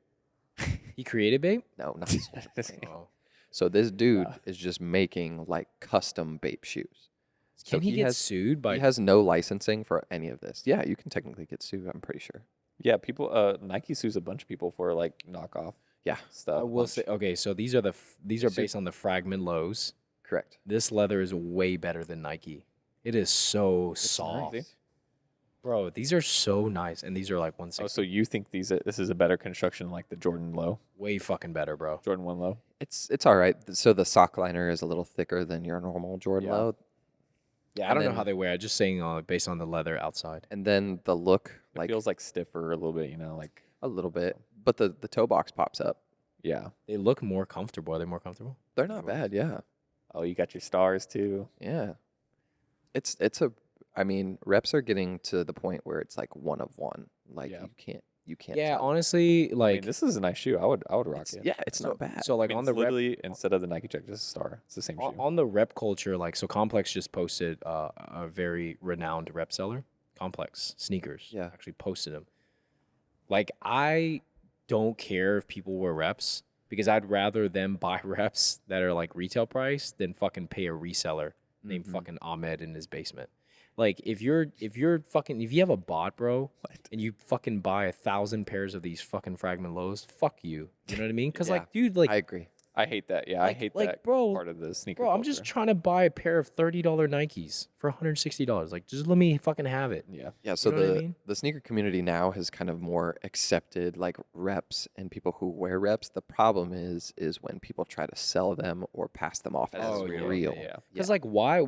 he created Bape? no, not Soulja Boy. Oh. So this dude Yeah. is just making like custom vape shoes. So Can he get has sued by? he has no licensing for any of this. Yeah, you can technically get sued. I'm pretty sure. Yeah, people. Nike sues a bunch of people for like knockoff Yeah, stuff. I will say okay. So these are these are Suit- based on the Fragment lows. correct. This leather is way better than Nike. It is so It's soft, nice. bro. These are so nice, and these are like Oh, 160. so you think this is a better construction like the Jordan Low, Way fucking better, bro. Jordan 1 Low? It's all right. So the sock liner is a little thicker than your normal Jordan Yeah. Low, Yeah, I And don't know then- how they wear. Just saying based on the leather outside. and then the look It like feels like stiffer a little bit, like a little bit, but the toe box pops up. yeah. They look more comfortable. Are they more comfortable? They're not bad. Yeah, Oh, you got your stars too. yeah. It's a. I mean, reps are getting to the point where it's like one of one. Like Yeah. you can't. Yeah, tell. honestly, I like mean, this is a nice shoe. I would rock It's, it. yeah, it's so, not bad. So I like mean, on it's the rep, literally instead of the Nike Check, just a star. It's the same shoe. on the rep culture, like so Complex just posted a very renowned rep seller, Complex Sneakers. Yeah. Actually posted them. Like I don't care if people wear reps because I'd rather them buy reps that are like retail price than fucking pay a reseller named Mhm. fucking Ahmed in his basement. Like if you have a bot, bro, and you fucking buy 1,000 pairs of these fucking Fragment lows, fuck you. You know what I mean? Because Yeah, like, dude, like I agree. I hate that. Yeah, I like- hate like, that bro- part of the sneaker. bro, I'm just culture. trying to buy a pair of $30 Nikes for $160. Like, just let me fucking have it. Yeah. Yeah, so know what I the mean? the sneaker community now has kind of more accepted like reps and people who wear reps. The problem is when people try to sell them or pass them off as Oh, yeah, real. yeah. Because like, why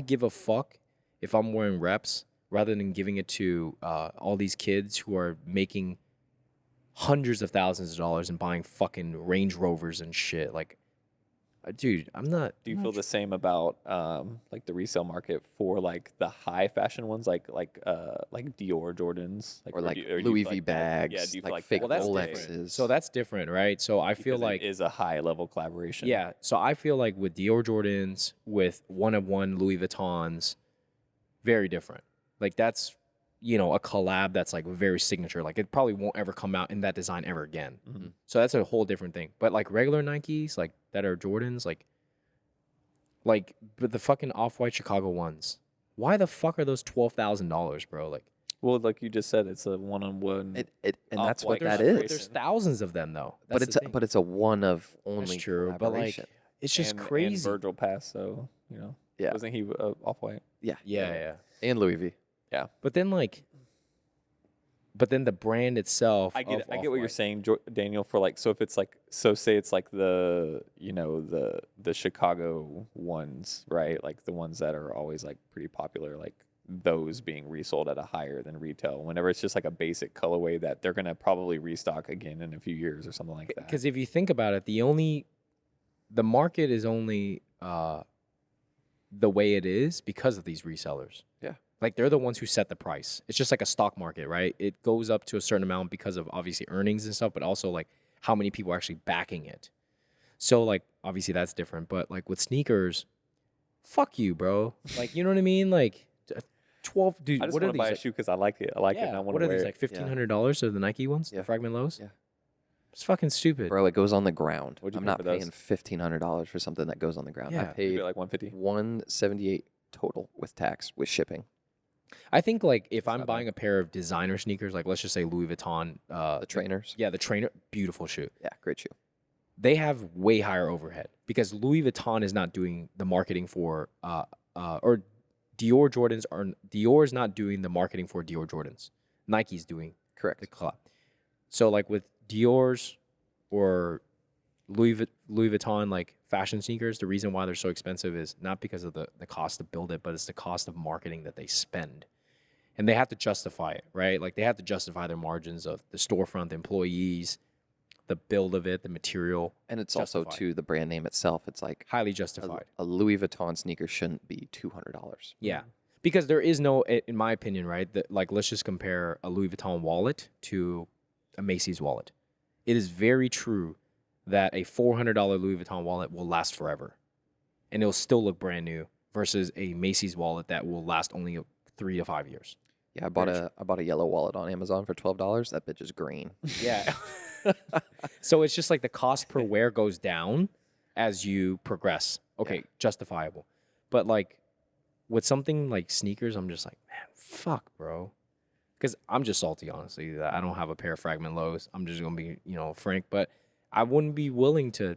give a fuck if I'm wearing reps rather than giving it to all these kids who are making hundreds of thousands of dollars and buying fucking Range Rovers and shit? Like, dude, I'm not. Do you I'm feel not the same about like the resale market for like the high fashion ones, like Dior Jordans, Or like do you Louis feel V like that- bags, Yeah, do you feel like like fake Well, that's different? different. Rolexes. So that's different, right? So I feel Because like it is a high level collaboration. yeah. So I feel like with Dior Jordans, with one of one Louis Vuittons, very different. Like that's a collab that's like very signature. Like it probably won't ever come out in that design ever again. Mhm. So that's a whole different thing. But like regular Nikes, like that are Jordans, but the fucking off-white Chicago ones. Why the fuck are those $12,000, bro? Like Well, like you just said, it's a one-on-one. And that's what Off-white that collaboration. there's is. thousands of them though. But That's it's the a, thing. but it's a one of only true, but, like, collaboration. it's just and crazy. Virgil passed, so Yeah. wasn't he off-white? Yeah. yeah. And Louis V. But then the brand itself. I get of I get what you're Off-White- saying, Daniel. For like, so if it's like, so say it's like the the Chicago ones, right? Like the ones that are always like pretty popular, like those being resold at a higher than retail. Whenever it's just like a basic colorway that they're gonna probably restock again in a few years or something like that. Because if you think about it, the market is only the way it is because of these resellers. Yeah. Like they're the ones who set the price. It's just like a stock market, right? It goes up to a certain amount because of obviously earnings and stuff, but also like how many people are actually backing it. So like obviously that's different, but like with sneakers, fuck you, bro. Like you know what I mean? Like 12, dude. I just What want are to buy these? a shoe because I like it. I like it, and I Yeah. want What to are wear these it. like $1,500 of the Nike ones, Yeah. the Fragment lows? Yeah. It's fucking stupid. Bro, it goes on the ground. What'd you I'm pay not for those? paying $1,500 for something that goes on the ground. I Yeah. Maybe paid like 150. $178 total with tax with shipping. I think like if I'm not buying a pair of designer sneakers, like let's just say Louis Vuitton, The trainers. yeah, the trainer, beautiful shoe. Yeah, great shoe. They have way higher overhead because Louis Vuitton is not doing the marketing for or Dior is not doing the marketing for Dior Jordans. Nike's doing Correct. the collab. So like with Dior's or Louis Vuitton like fashion sneakers, the reason why they're so expensive is not because of the cost to build it, but it's the cost of marketing that they spend. And they have to justify it, right? Like they have to justify their margins of the storefront, the employees, the build of it, the material, And it's also justified. too the brand name itself. It's like highly justified. a Louis Vuitton sneaker shouldn't be $200. Yeah. Because there is no, in my opinion, right? That, like, let's just compare a Louis Vuitton wallet to a Macy's wallet. It is very true that a $400 Louis Vuitton wallet will last forever, and it'll still look brand new versus a Macy's wallet that will last only 3 to 5 years. Yeah, I bought a yellow wallet on Amazon for $12. That bitch is green. Yeah. So it's just like the cost per wear goes down as you progress. Okay, justifiable. But like with something like sneakers, I'm just like, man, fuck, bro. Because I'm just salty, honestly, that I don't have a pair of Fragment Lows. I'm just gonna be, frank. But I wouldn't be willing to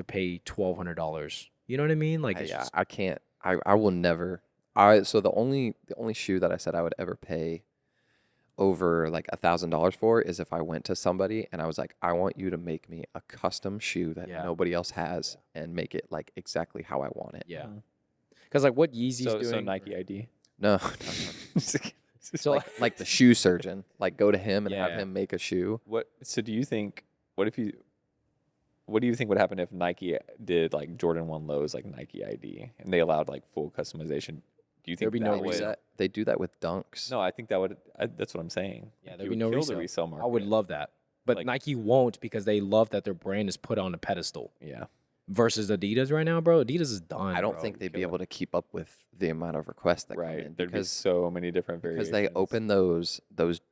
pay $1,200. You know what I mean? Like, it's Yeah, just, I can't. I will never. So the only shoe that I said I would ever pay over like $1,000 for is if I went to somebody and I was like, I want you to make me a custom shoe that Yeah. nobody else has and make it like exactly how I want it. yeah. Because like what Yeezy's So doing. Nike ID. No, So like the shoe surgeon, like go to him and have Yeah. him make a shoe. So do you think? What do you think would happen if Nike did like Jordan 1 lows like Nike ID and they allowed like full customization? Do you think There'd be no that would? resale. They do that with dunks. No, I think that would. That's what I'm saying. Yeah, Like, there'd you be would no kill resale. the resale market. I would love that. But Like- Nike won't because they love that their brand is put on a pedestal. Yeah. Versus Adidas right now, bro. Adidas is done. I don't bro. think they'd be kill it. able to keep up with the amount of requests that come Right. in There'd be because so many different variations. they open those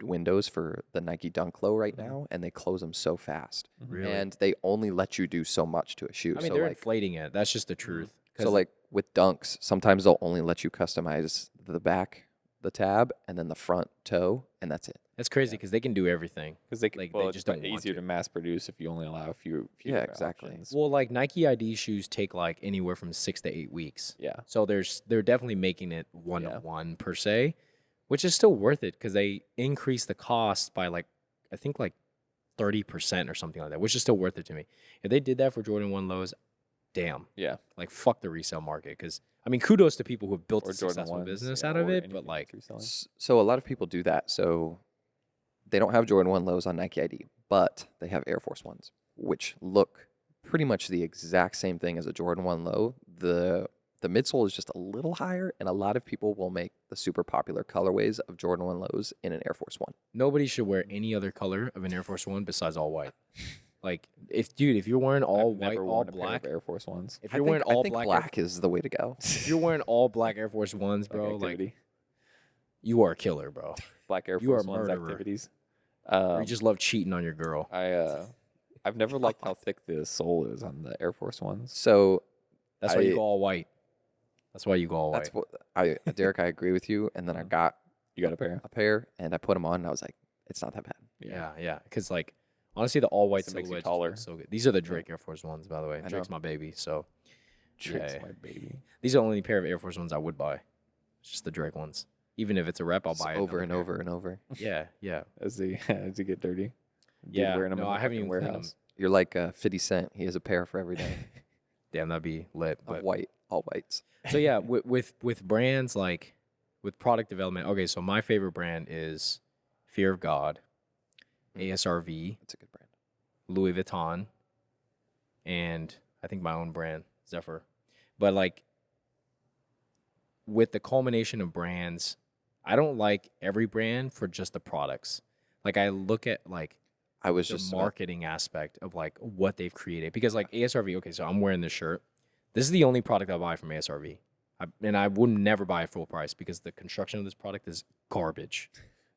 windows for the Nike Dunk Low right Mhm. now and they close them so fast. Mhm. Really? And they only let you do so much to a shoe. I mean, so they're like inflating it. That's just the truth. so 'Cause like with dunks, sometimes they'll only let you customize the back, the tab, and then the front toe, and that's it. that's crazy because they can do everything. Because they, like, well, they it's just don't want easier to. to mass produce if you only allow a few. Yeah, fewer exactly. options. Well, like Nike ID shoes take like anywhere from 6 to 8 weeks. Yeah. So they're definitely making it one Yeah. to one per se, which is still worth it because they increase the cost by like I think like 30% or something like that, which is still worth it to me. If they did that for Jordan 1 lows, damn, Yeah. like fuck the resale market. Because I mean, kudos to people who have built Or a Jordan successful 1s, business yeah, out of or it, but anything like that's reselling. So a lot of people do that. So they don't have Jordan 1 lows on Nike ID, but they have Air Force Ones, which look pretty much the exact same thing as a Jordan 1 low. The midsole is just a little higher, and a lot of people will make the super popular colorways of Jordan 1 lows in an Air Force One. nobody should wear any other color of an Air Force One besides all white. Like if you're wearing all I've white, never all worn a pair of black, Air Force Ones. if you're wearing all I think black, black is the way to go. if you're wearing all black Air Force Ones, bro, like activity. you are a killer, bro. Black Air you are Force a Ones murderer. activities. Or you just love cheating on your girl. I've never liked how thick the sole is on the Air Force Ones. So That's why you I- go all white. That's why you go all white. that's what Derek, I agree with you. And then I got You got a pair? a pair and I put them on and I was like, it's not that bad. Yeah. Because like honestly, the all white It makes you silhouette taller. so good. These are the Drake Air Force Ones, by the way. I Drake's know. my baby, so Drake's Yeah. my baby. these are the only pair of Air Force Ones I would buy. It's just the Drake ones. Even if it's a rep, I'll Just buy it over another and pair. over and over. Yeah. As they get dirty. Dude Yeah, wearing 'em no, in the I haven't fucking even cleaned 'em. warehouse. You're like 50 Cent. He has a pair for every day Damn, that'd be lit. of But white, all whites. so yeah, with brands like with product development. Okay, so my favorite brand is Fear of God, Mm. ASRV, That's a good brand. Louis Vuitton, and I think my own brand, Zephyr. But like with the culmination of brands, I don't like every brand for just the products. Like I look at like I was the just marketing aspect of like what they've created because like ASRV. Okay, so I'm wearing this shirt. This is the only product I buy from ASRV, and I would never buy it full price because the construction of this product is garbage.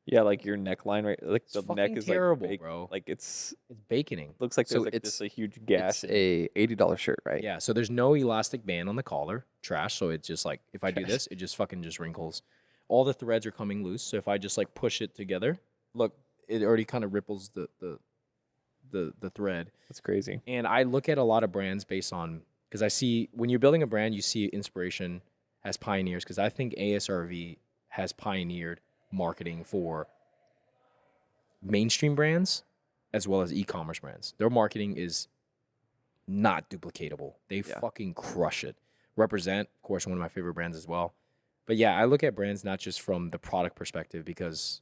Yeah, like your neckline, right? Like It's the neck fucking is terrible, like baked, bro. Like it's It's baconing. looks like So there's like it's- just a huge gash. It's a $80 shirt, right? Yeah, so there's no elastic band on the collar. Trash. So it's just like if I do Trash. this, it just fucking just wrinkles. All the threads are coming loose. So if I just like push it together, look, it already kind of ripples the thread. That's crazy. And I look at a lot of brands based on because I see when you're building a brand, you see inspiration as pioneers. Because I think ASRV has pioneered marketing for mainstream brands as well as e-commerce brands. Their marketing is not duplicatable. They Yeah. fucking crush it. Represent, of course, one of my favorite brands as well. But yeah, I look at brands not just from the product perspective because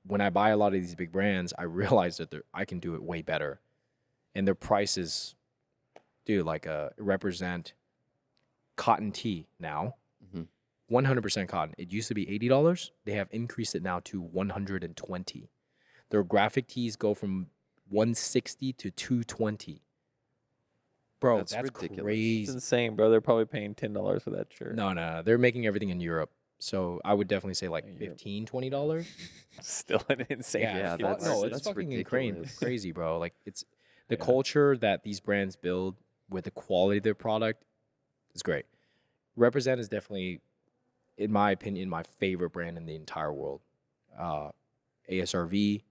when I buy a lot of these big brands, I realize that I can do it way better. and their prices, dude, like represent cotton tee now. Mhm. 100% cotton. It used to be $80. They have increased it now to 120. Their graphic tees go from 160 to 220. Bro, That's that's ridiculous. It's crazy. insane, bro. They're probably paying $10 for that shirt. No, they're making everything in Europe. So I would definitely say like Europe. $15, $20. Still an insane. Yeah, it's that's- no, it's that's fucking ridiculous. crazy, bro. Like it's the Yeah. culture that these brands build with the quality of their product is great. Represent is definitely, in my opinion, my favorite brand in the entire world. ASRV,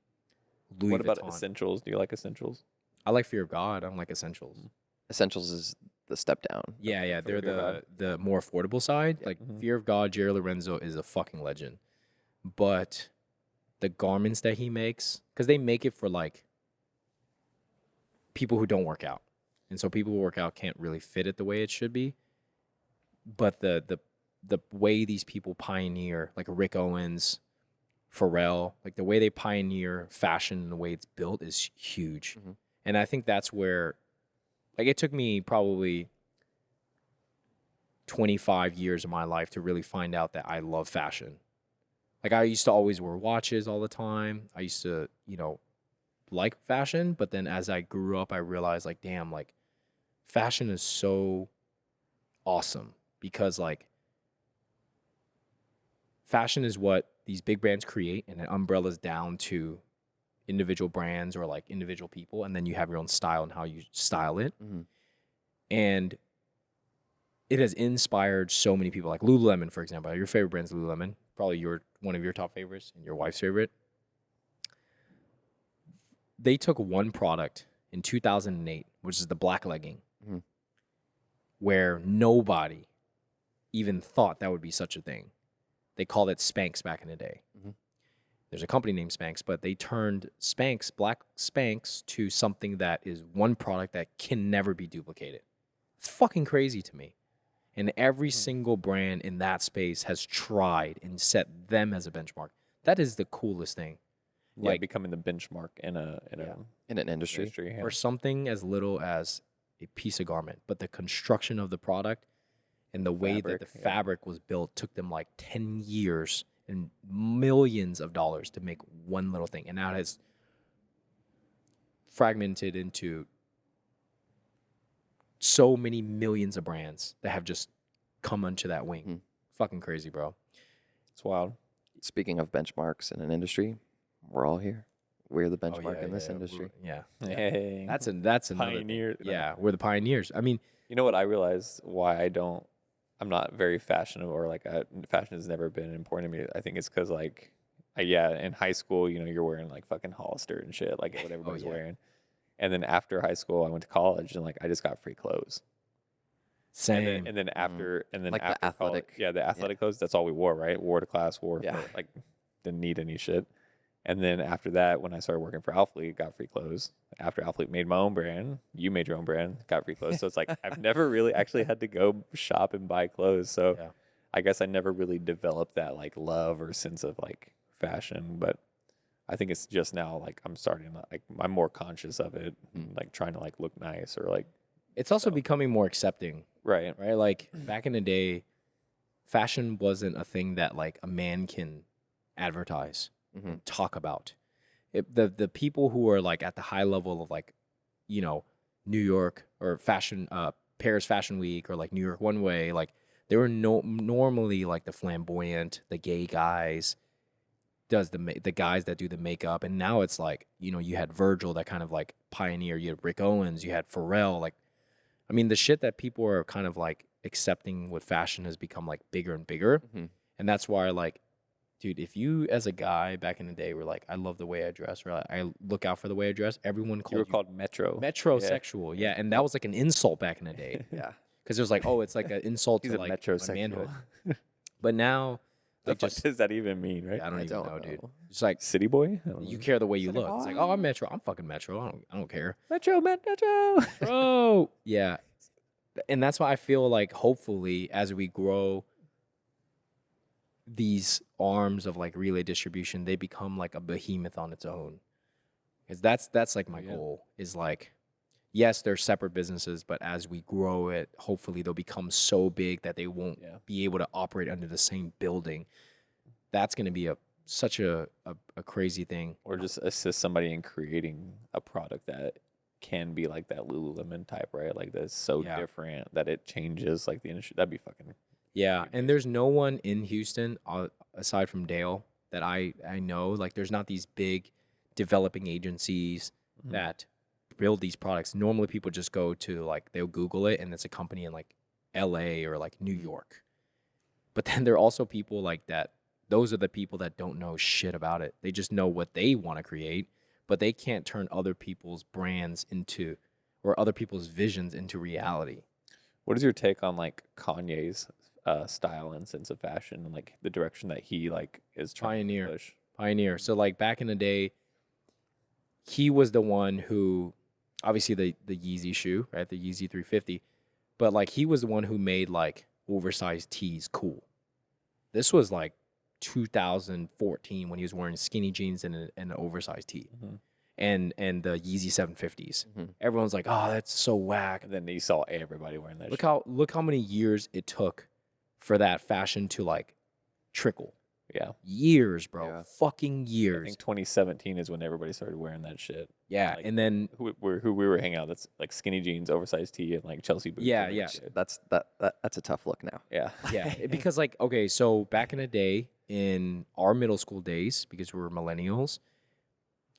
Louis What about Vuitton. Essentials? Do you like Essentials? I like Fear of God. I don't like Essentials. Essentials is the step down. Yeah, they're Fear of the more affordable side. Like Mhm. Fear of God, Jerry Lorenzo is a fucking legend. But the garments that he makes, because they make it for like people who don't work out, and so people who work out can't really fit it the way it should be. But the way these people pioneer, like Rick Owens, Pharrell, like the way they pioneer fashion and the way it's built is huge. Mhm. And I think that's where, like, it took me probably 25 years of my life to really find out that I love fashion. Like, I used to always wear watches all the time. I used to, like fashion. But then as I grew up, I realized, like, damn, like, fashion is so awesome because, like, fashion is what these big brands create, and it umbrellas down to individual brands or like individual people, and then you have your own style and how you style it. Mhm. And it has inspired so many people, like Lululemon, for example. Your favorite brand's Lululemon, probably one of your top favorites and your wife's favorite. They took one product in 2008, which is the black legging, Mhm. where nobody even thought that would be such a thing. They called it Spanx back in the day. Mhm. There's a company named Spanx, but they turned Spanx, black Spanx, to something that is one product that can never be duplicated. It's fucking crazy to me. And every single brand in that space has tried and set them as a benchmark. That is the coolest thing. Yeah, Like, becoming the benchmark in a In an industry. industry. Yeah. for something as little as a piece of garment, but the construction of the product and the way that the Fabric, yeah. fabric was built took them like 10 years and millions of dollars to make one little thing. And now it has fragmented into so many millions of brands that have just come onto that wing. Mhm. Fucking crazy, bro. It's wild. Speaking of benchmarks in an industry, we're all here. We're the Oh, benchmark in this industry. Yeah. Hey, That's another Pioneer. thing. Yeah, we're the pioneers. I mean, You know what I realized why I'm not very fashionable, or like fashion has never been important to me. I think it's because like, in high school, you're wearing like fucking Hollister and shit, like what everybody's yeah. wearing. And then after high school, I went to college and like I just got free clothes. same. And then after Like the after college, athletic- the athletic clothes. That's all we wore, right? Wore to class, Yeah. like didn't need any shit. And then after that, when I started working for Alphalete, got free clothes. After Alphalete made my own brand, you made your own brand, got free clothes. So it's like I've never really actually had to go shop and buy clothes. So Yeah. I guess I never really developed that like love or sense of like fashion. But I think it's just now like I'm starting to, like I'm more conscious of it, like trying to like look nice or like It's also becoming more accepting, right. right? Like back in the day, fashion wasn't a thing that like a man can advertise, Mhm. talk about. The people who are like at the high level of like, New York or fashion, Paris Fashion Week or like New York One Way, like they were normally like the flamboyant, the gay guys, the guys that do the makeup, and now it's like you had Virgil that kind of like pioneer, you had Rick Owens, you had Pharrell, like I mean the shit that people are kind of like accepting with fashion has become like bigger and bigger, Mhm. and that's why like, dude, if you as a guy back in the day were like, I love the way I dress, or I look out for the way I dress, everyone You called were called Metro. metrosexual, yeah, and that was like an insult back in the day Yeah. because it was like, oh, it's like an insult He's to a like my metrosexual. manhood, but now The like fuck just does that even mean, right? I don't I even don't know, dude. know. It's like City boy? I don't you know. care the way you City look. It's like, boy. oh, I'm Metro. I'm fucking Metro. I don't care. Metro. Bro. Yeah. And that's why I feel like hopefully as we grow these arms of like relay distribution, they become like a behemoth on its own. Because that's like my Yeah. goal is like yes, they're separate businesses, but as we grow it, hopefully they'll become so big that they won't Yeah. be able to operate under the same building. That's going to be such a crazy thing. Or just assist somebody in creating a product that can be like that Lululemon type, right? Like that's so Yeah. different that it changes like the industry. That'd be fucking. Yeah, and there's no one in Houston aside from Dale that I know. Like, there's not these big developing agencies Mhm. that build these products. Normally, people just go to like they'll Google it, and it's a company in like L.A. or like New York. But then there are also people like that. Those are the people that don't know shit about it. They just know what they want to create, but they can't turn other people's brands into or other people's visions into reality. What is your take on like Kanye's style and sense of fashion and like the direction that he like is trying Pioneer. to push? Pioneer. So like back in the day, he was the one who, obviously the Yeezy shoe, right? The Yeezy 350, but like he was the one who made like oversized tees cool. This was like 2014 when he was wearing skinny jeans and an oversized tee, Mhm. and the Yeezy 750s. Mhm. Everyone's like, oh, that's so whack. And then you saw everybody wearing that. Look how many years it took for that fashion to like trickle. Yeah. Years, bro. Yeah. Fucking I years. think 2017 is when everybody started wearing that shit. Yeah, like, and then Who we were hanging out, that's like skinny jeans, oversized tee, and like Chelsea boots. Yeah, and yeah. shit. That's a tough look now. Yeah. yeah, because like okay, so back in the day, in our middle school days, because we were millennials,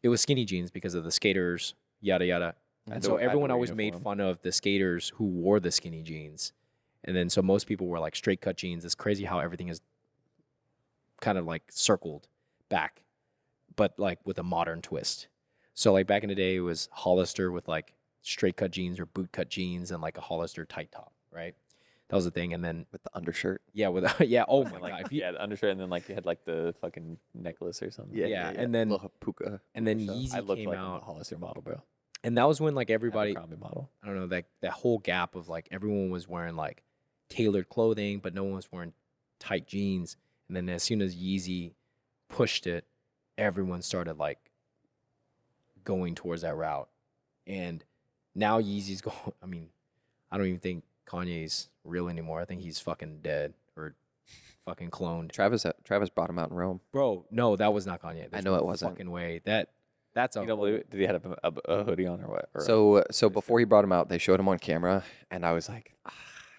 it was skinny jeans because of the skaters, yada yada. I And had so to- I had to everyone wear always made uniform. fun of the skaters who wore the skinny jeans. And then so most people were like straight cut jeans. It's crazy how everything is kind of like circled back, but like with a modern twist. So like back in the day, it was Hollister with like straight cut jeans or boot cut jeans and like a Hollister tight top, right? That was the thing. And then With the undershirt. yeah, with yeah, oh my And, like, god, if you, yeah, the undershirt, and then like you had like the fucking necklace or something. Yeah, and then- Little puka. and then puka stuff. Yeezy I looked came like a out, Hollister model, bro. and that was when like everybody, Abercrombie model. I don't know, that whole gap of like everyone was wearing like tailored clothing, but no one was wearing tight jeans. And then as soon as Yeezy pushed it, everyone started like going towards that route. And now Yeezy's going. I mean, I don't even think Kanye's real anymore. I think he's fucking dead or fucking cloned. Travis brought him out in Rome. Bro, no, that was not Kanye. There's know no it wasn't. Fucking way. That's a You don't believe it? Did he have a hoodie on or what? Or So before he brought him out, they showed him on camera, and I was like,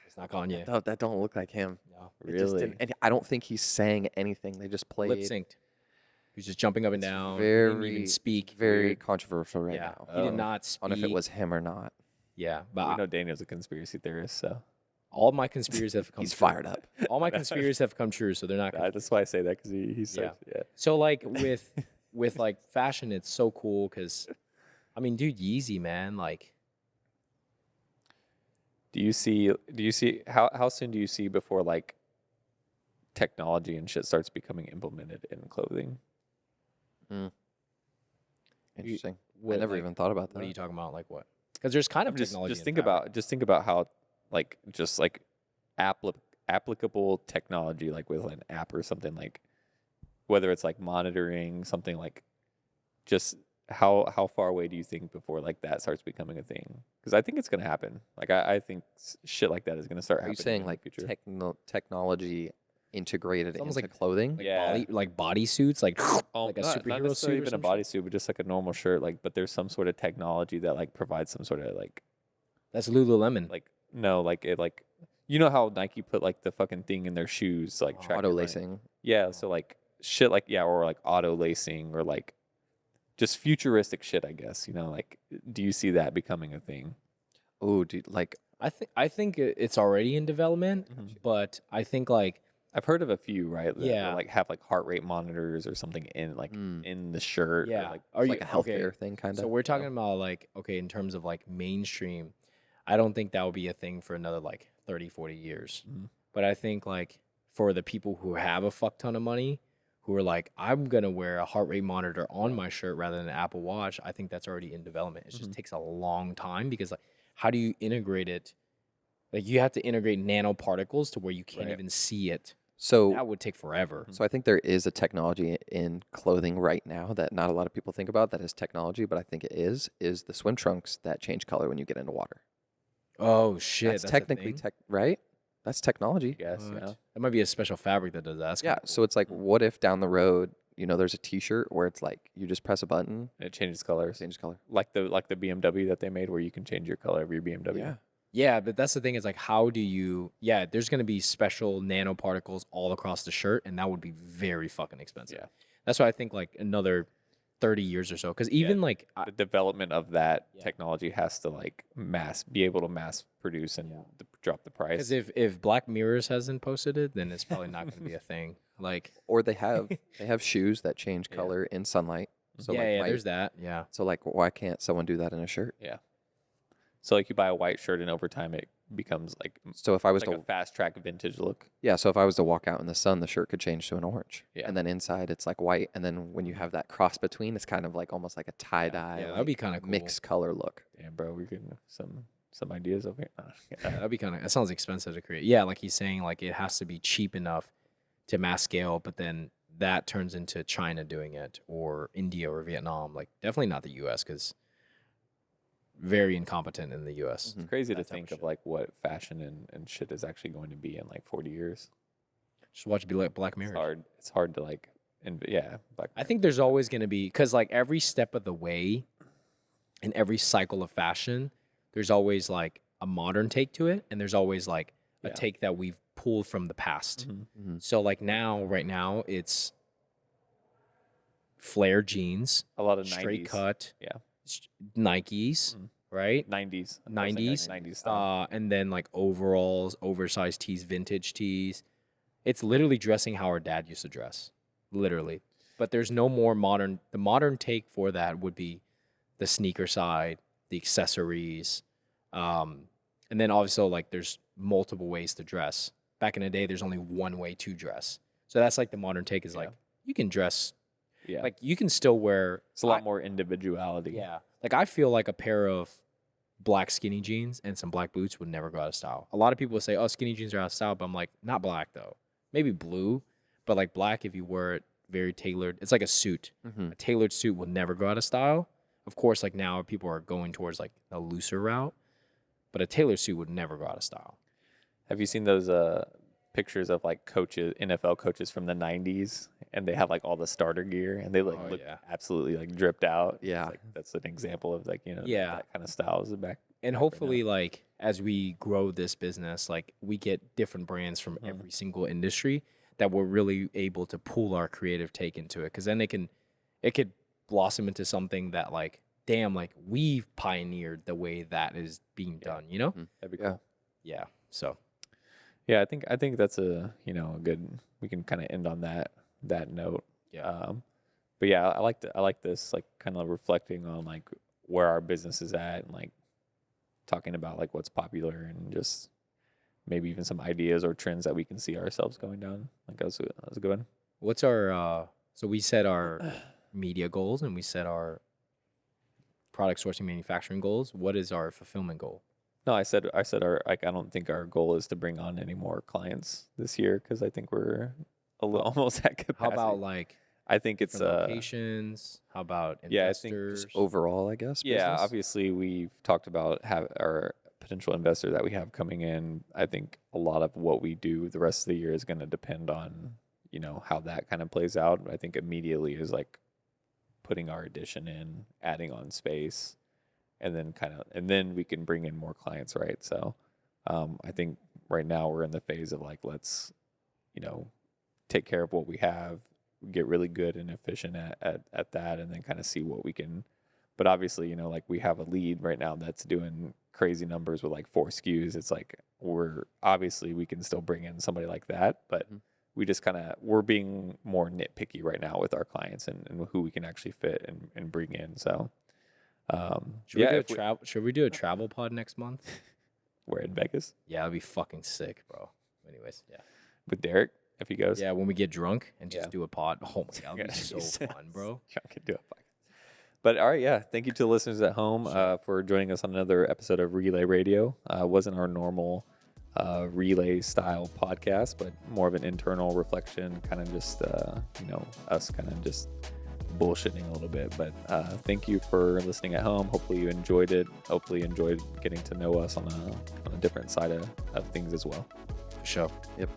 It's not Kanye. that don't look like him. No. It just Really? didn't- and I don't think he's saying anything. They just played. Lip synced. He was just jumping up and It's down. He didn't even very, speak. Very Weird. controversial right Yeah, now. he did Oh. not speak. On if it was him or not. Yeah, we but know Daniel's a conspiracy theorist, so all my conspiracies have come He's true. fired up. All my conspiracies have come true, so they're not. that's why I say that because he said yeah. So like with like fashion, it's so cool because, I mean, dude, Yeezy, man, like Do you see how soon do you see before like technology and shit starts becoming implemented in clothing? Interesting. what, I never like, even thought about that. What are you talking about? Like what? Because there's kind of technology. Just in think about how like just like applicable technology like with an app or something, like whether it's like monitoring something, like just how far away do you think before like that starts becoming a thing? Because I think it's gonna happen. Like I think shit like that is gonna start Are you happening saying in like the future. technology integrated It's almost into like- clothing? Like Yeah. body suits, like like a not superhero necessarily suit or even a some shit? bodysuit, but just like a normal shirt. Like, but there's some sort of technology that like provides some sort of like That's Lululemon. like no like it like you know how Nike put like the fucking thing in their shoes like track your Auto running? lacing. Yeah, so like shit like yeah, or like auto lacing or like just futuristic shit, I guess. You know, like do you see that becoming a thing? Oh, dude, like I think it's already in development, but I think like I've heard of a few, right? That Yeah. like have like heart rate monitors or something in like Mm. in the shirt. yeah. Or, like Are it's you like a healthcare okay? thing, kind of. So we're talking about like okay, in terms of like mainstream, I don't think that will be a thing for another like 30, 40 years. Mhm. But I think like for the people who have a fuck ton of money, who are like, I'm gonna wear a heart rate monitor on my shirt rather than an Apple Watch, I think that's already in development. It just Mhm. takes a long time because like how do you integrate it? Like you have to integrate nanoparticles to where you can't Right. even see it. So That would take forever. So I think there is a technology in clothing right now that not a lot of people think about that is technology, but I think it is the swim trunks that change color when you get into water. Oh shit, That's that's technically a thing? right? That's technology. Yes, What? yeah. That might be a special fabric that does that. That's Yeah. kinda So it's like, what if down the road, there's a T-shirt where it's like you just press a button, It changes it colors. changes color. Like the BMW that they made where you can change your color of your BMW. Yeah. Yeah, but that's the thing is like, how do you? Yeah, there's gonna be special nanoparticles all across the shirt, and that would be very fucking expensive. Yeah. That's why I think like another 30 years or so, because even like The development of that Yeah. technology has to like be able to mass produce and drop the price. because if Black Mirrors hasn't posted it, then it's probably not gonna be a thing. Like Or they have shoes that change color in sunlight. So like there's that. Yeah, so like why can't someone do that in a shirt? Yeah. So like you buy a white shirt and over time it becomes like So if I was like to a fast track vintage look. so if I was to walk out in the sun, the shirt could change to an orange. Yeah. And then inside it's like white, and then when you have that cross between, it's kind of like almost like a tie-dye yeah, that'd be kind of cool. mixed color look. Damn, bro, we're getting some ideas over here. Yeah, that'd be kind of. That sounds expensive to create. Yeah, like he's saying, like it has to be cheap enough to mass scale, but then that turns into China doing it, or India or Vietnam. Like definitely not the U.S. because very incompetent in the U.S. It's crazy to That type think of of like what fashion and shit is actually going to be in like 40 years. Just watch be like Black Mirror. It's hard to like, and yeah, Black I think there's always going to be because like every step of the way, in every cycle of fashion, there's always like a modern take to it, and there's always like a Yeah. take that we've pulled from the past. Mhm. So like right now, it's flare jeans, a lot of straight 90s, cut, yeah, Nikes, Mm. right? 90s, 90s, 90s style. and then like overalls, oversized tees, vintage tees. It's literally dressing how our dad used to dress, literally. But there's no more modern. The modern take for that would be the sneaker side, the accessories, and then also like there's multiple ways to dress. Back in the day, there's only one way to dress. So that's like the modern take is like you can dress, Yeah, like you can still wear. it's a lot more individuality. Yeah. Like I feel like a pair of black skinny jeans and some black boots would never go out of style. A lot of people say, "Oh, skinny jeans are out of style," but I'm like, not black though. Maybe blue, but like black if you wear it very tailored. It's like a suit. Mm-hmm. A tailored suit will never go out of style. Of course, like now people are going towards like a looser route, but a tailored suit would never go out of style. Have you seen those pictures of like coaches, NFL coaches from the 90s, and they have like all the starter gear and they like Oh, look yeah. absolutely like dripped out? It's Yeah. like, that's an example of like, Yeah. that kind of style is back. And back right hopefully, like as we grow this business, like we get different brands from every single industry that we're really able to pull our creative take into it. Because then it could blossom into something that like, damn, like we've pioneered the way that is being done. You know? That'd be Yeah. cool. Yeah. So Yeah, I think that's a a good. We can kind of end on that note. yeah, But yeah, I like this like kind of reflecting on like where our business is at and like talking about like what's popular and just maybe even some ideas or trends that we can see ourselves going down. Like that was a good one. what's our? So we set our media goals and we set our product sourcing manufacturing goals. What is our fulfillment goal? No, I said our like I don't think our goal is to bring on any more clients this year because I think we're a little almost at capacity. How about like I think it's different locations? How about yeah, I think investors? Overall, I guess. yeah, business? obviously we've talked about have our potential investor that we have coming in. I think a lot of what we do the rest of the year is going to depend on how that kind of plays out. I think immediately is like putting our addition in, adding on space, and then we can bring in more clients, right? So I think right now we're in the phase of like let's take care of what we have, get really good and efficient at that, and then kind of see what we can. But obviously, like we have a lead right now that's doing crazy numbers with like 4 SKUs. It's like we can still bring in somebody like that, but we just we're being more nitpicky right now with our clients and who we can actually fit and bring in. So Should we do a travel pod next month? we're in Vegas Yeah, that'd be fucking sick, bro. Anyways, yeah. with Derek if he goes. Yeah, when we get drunk and just Yeah. do a pod. Oh my god, that'd be Yeah. so fun, bro. Y'all can do it. But all right, yeah. Thank you to the listeners at home for joining us on another episode of Relay Radio. Wasn't our normal relay style podcast, but more of an internal reflection, kind of just us kind of just bullshitting a little bit. But thank you for listening at home. Hopefully you enjoyed it. Hopefully you enjoyed getting to know us on a different side of things as well. For sure. Yep.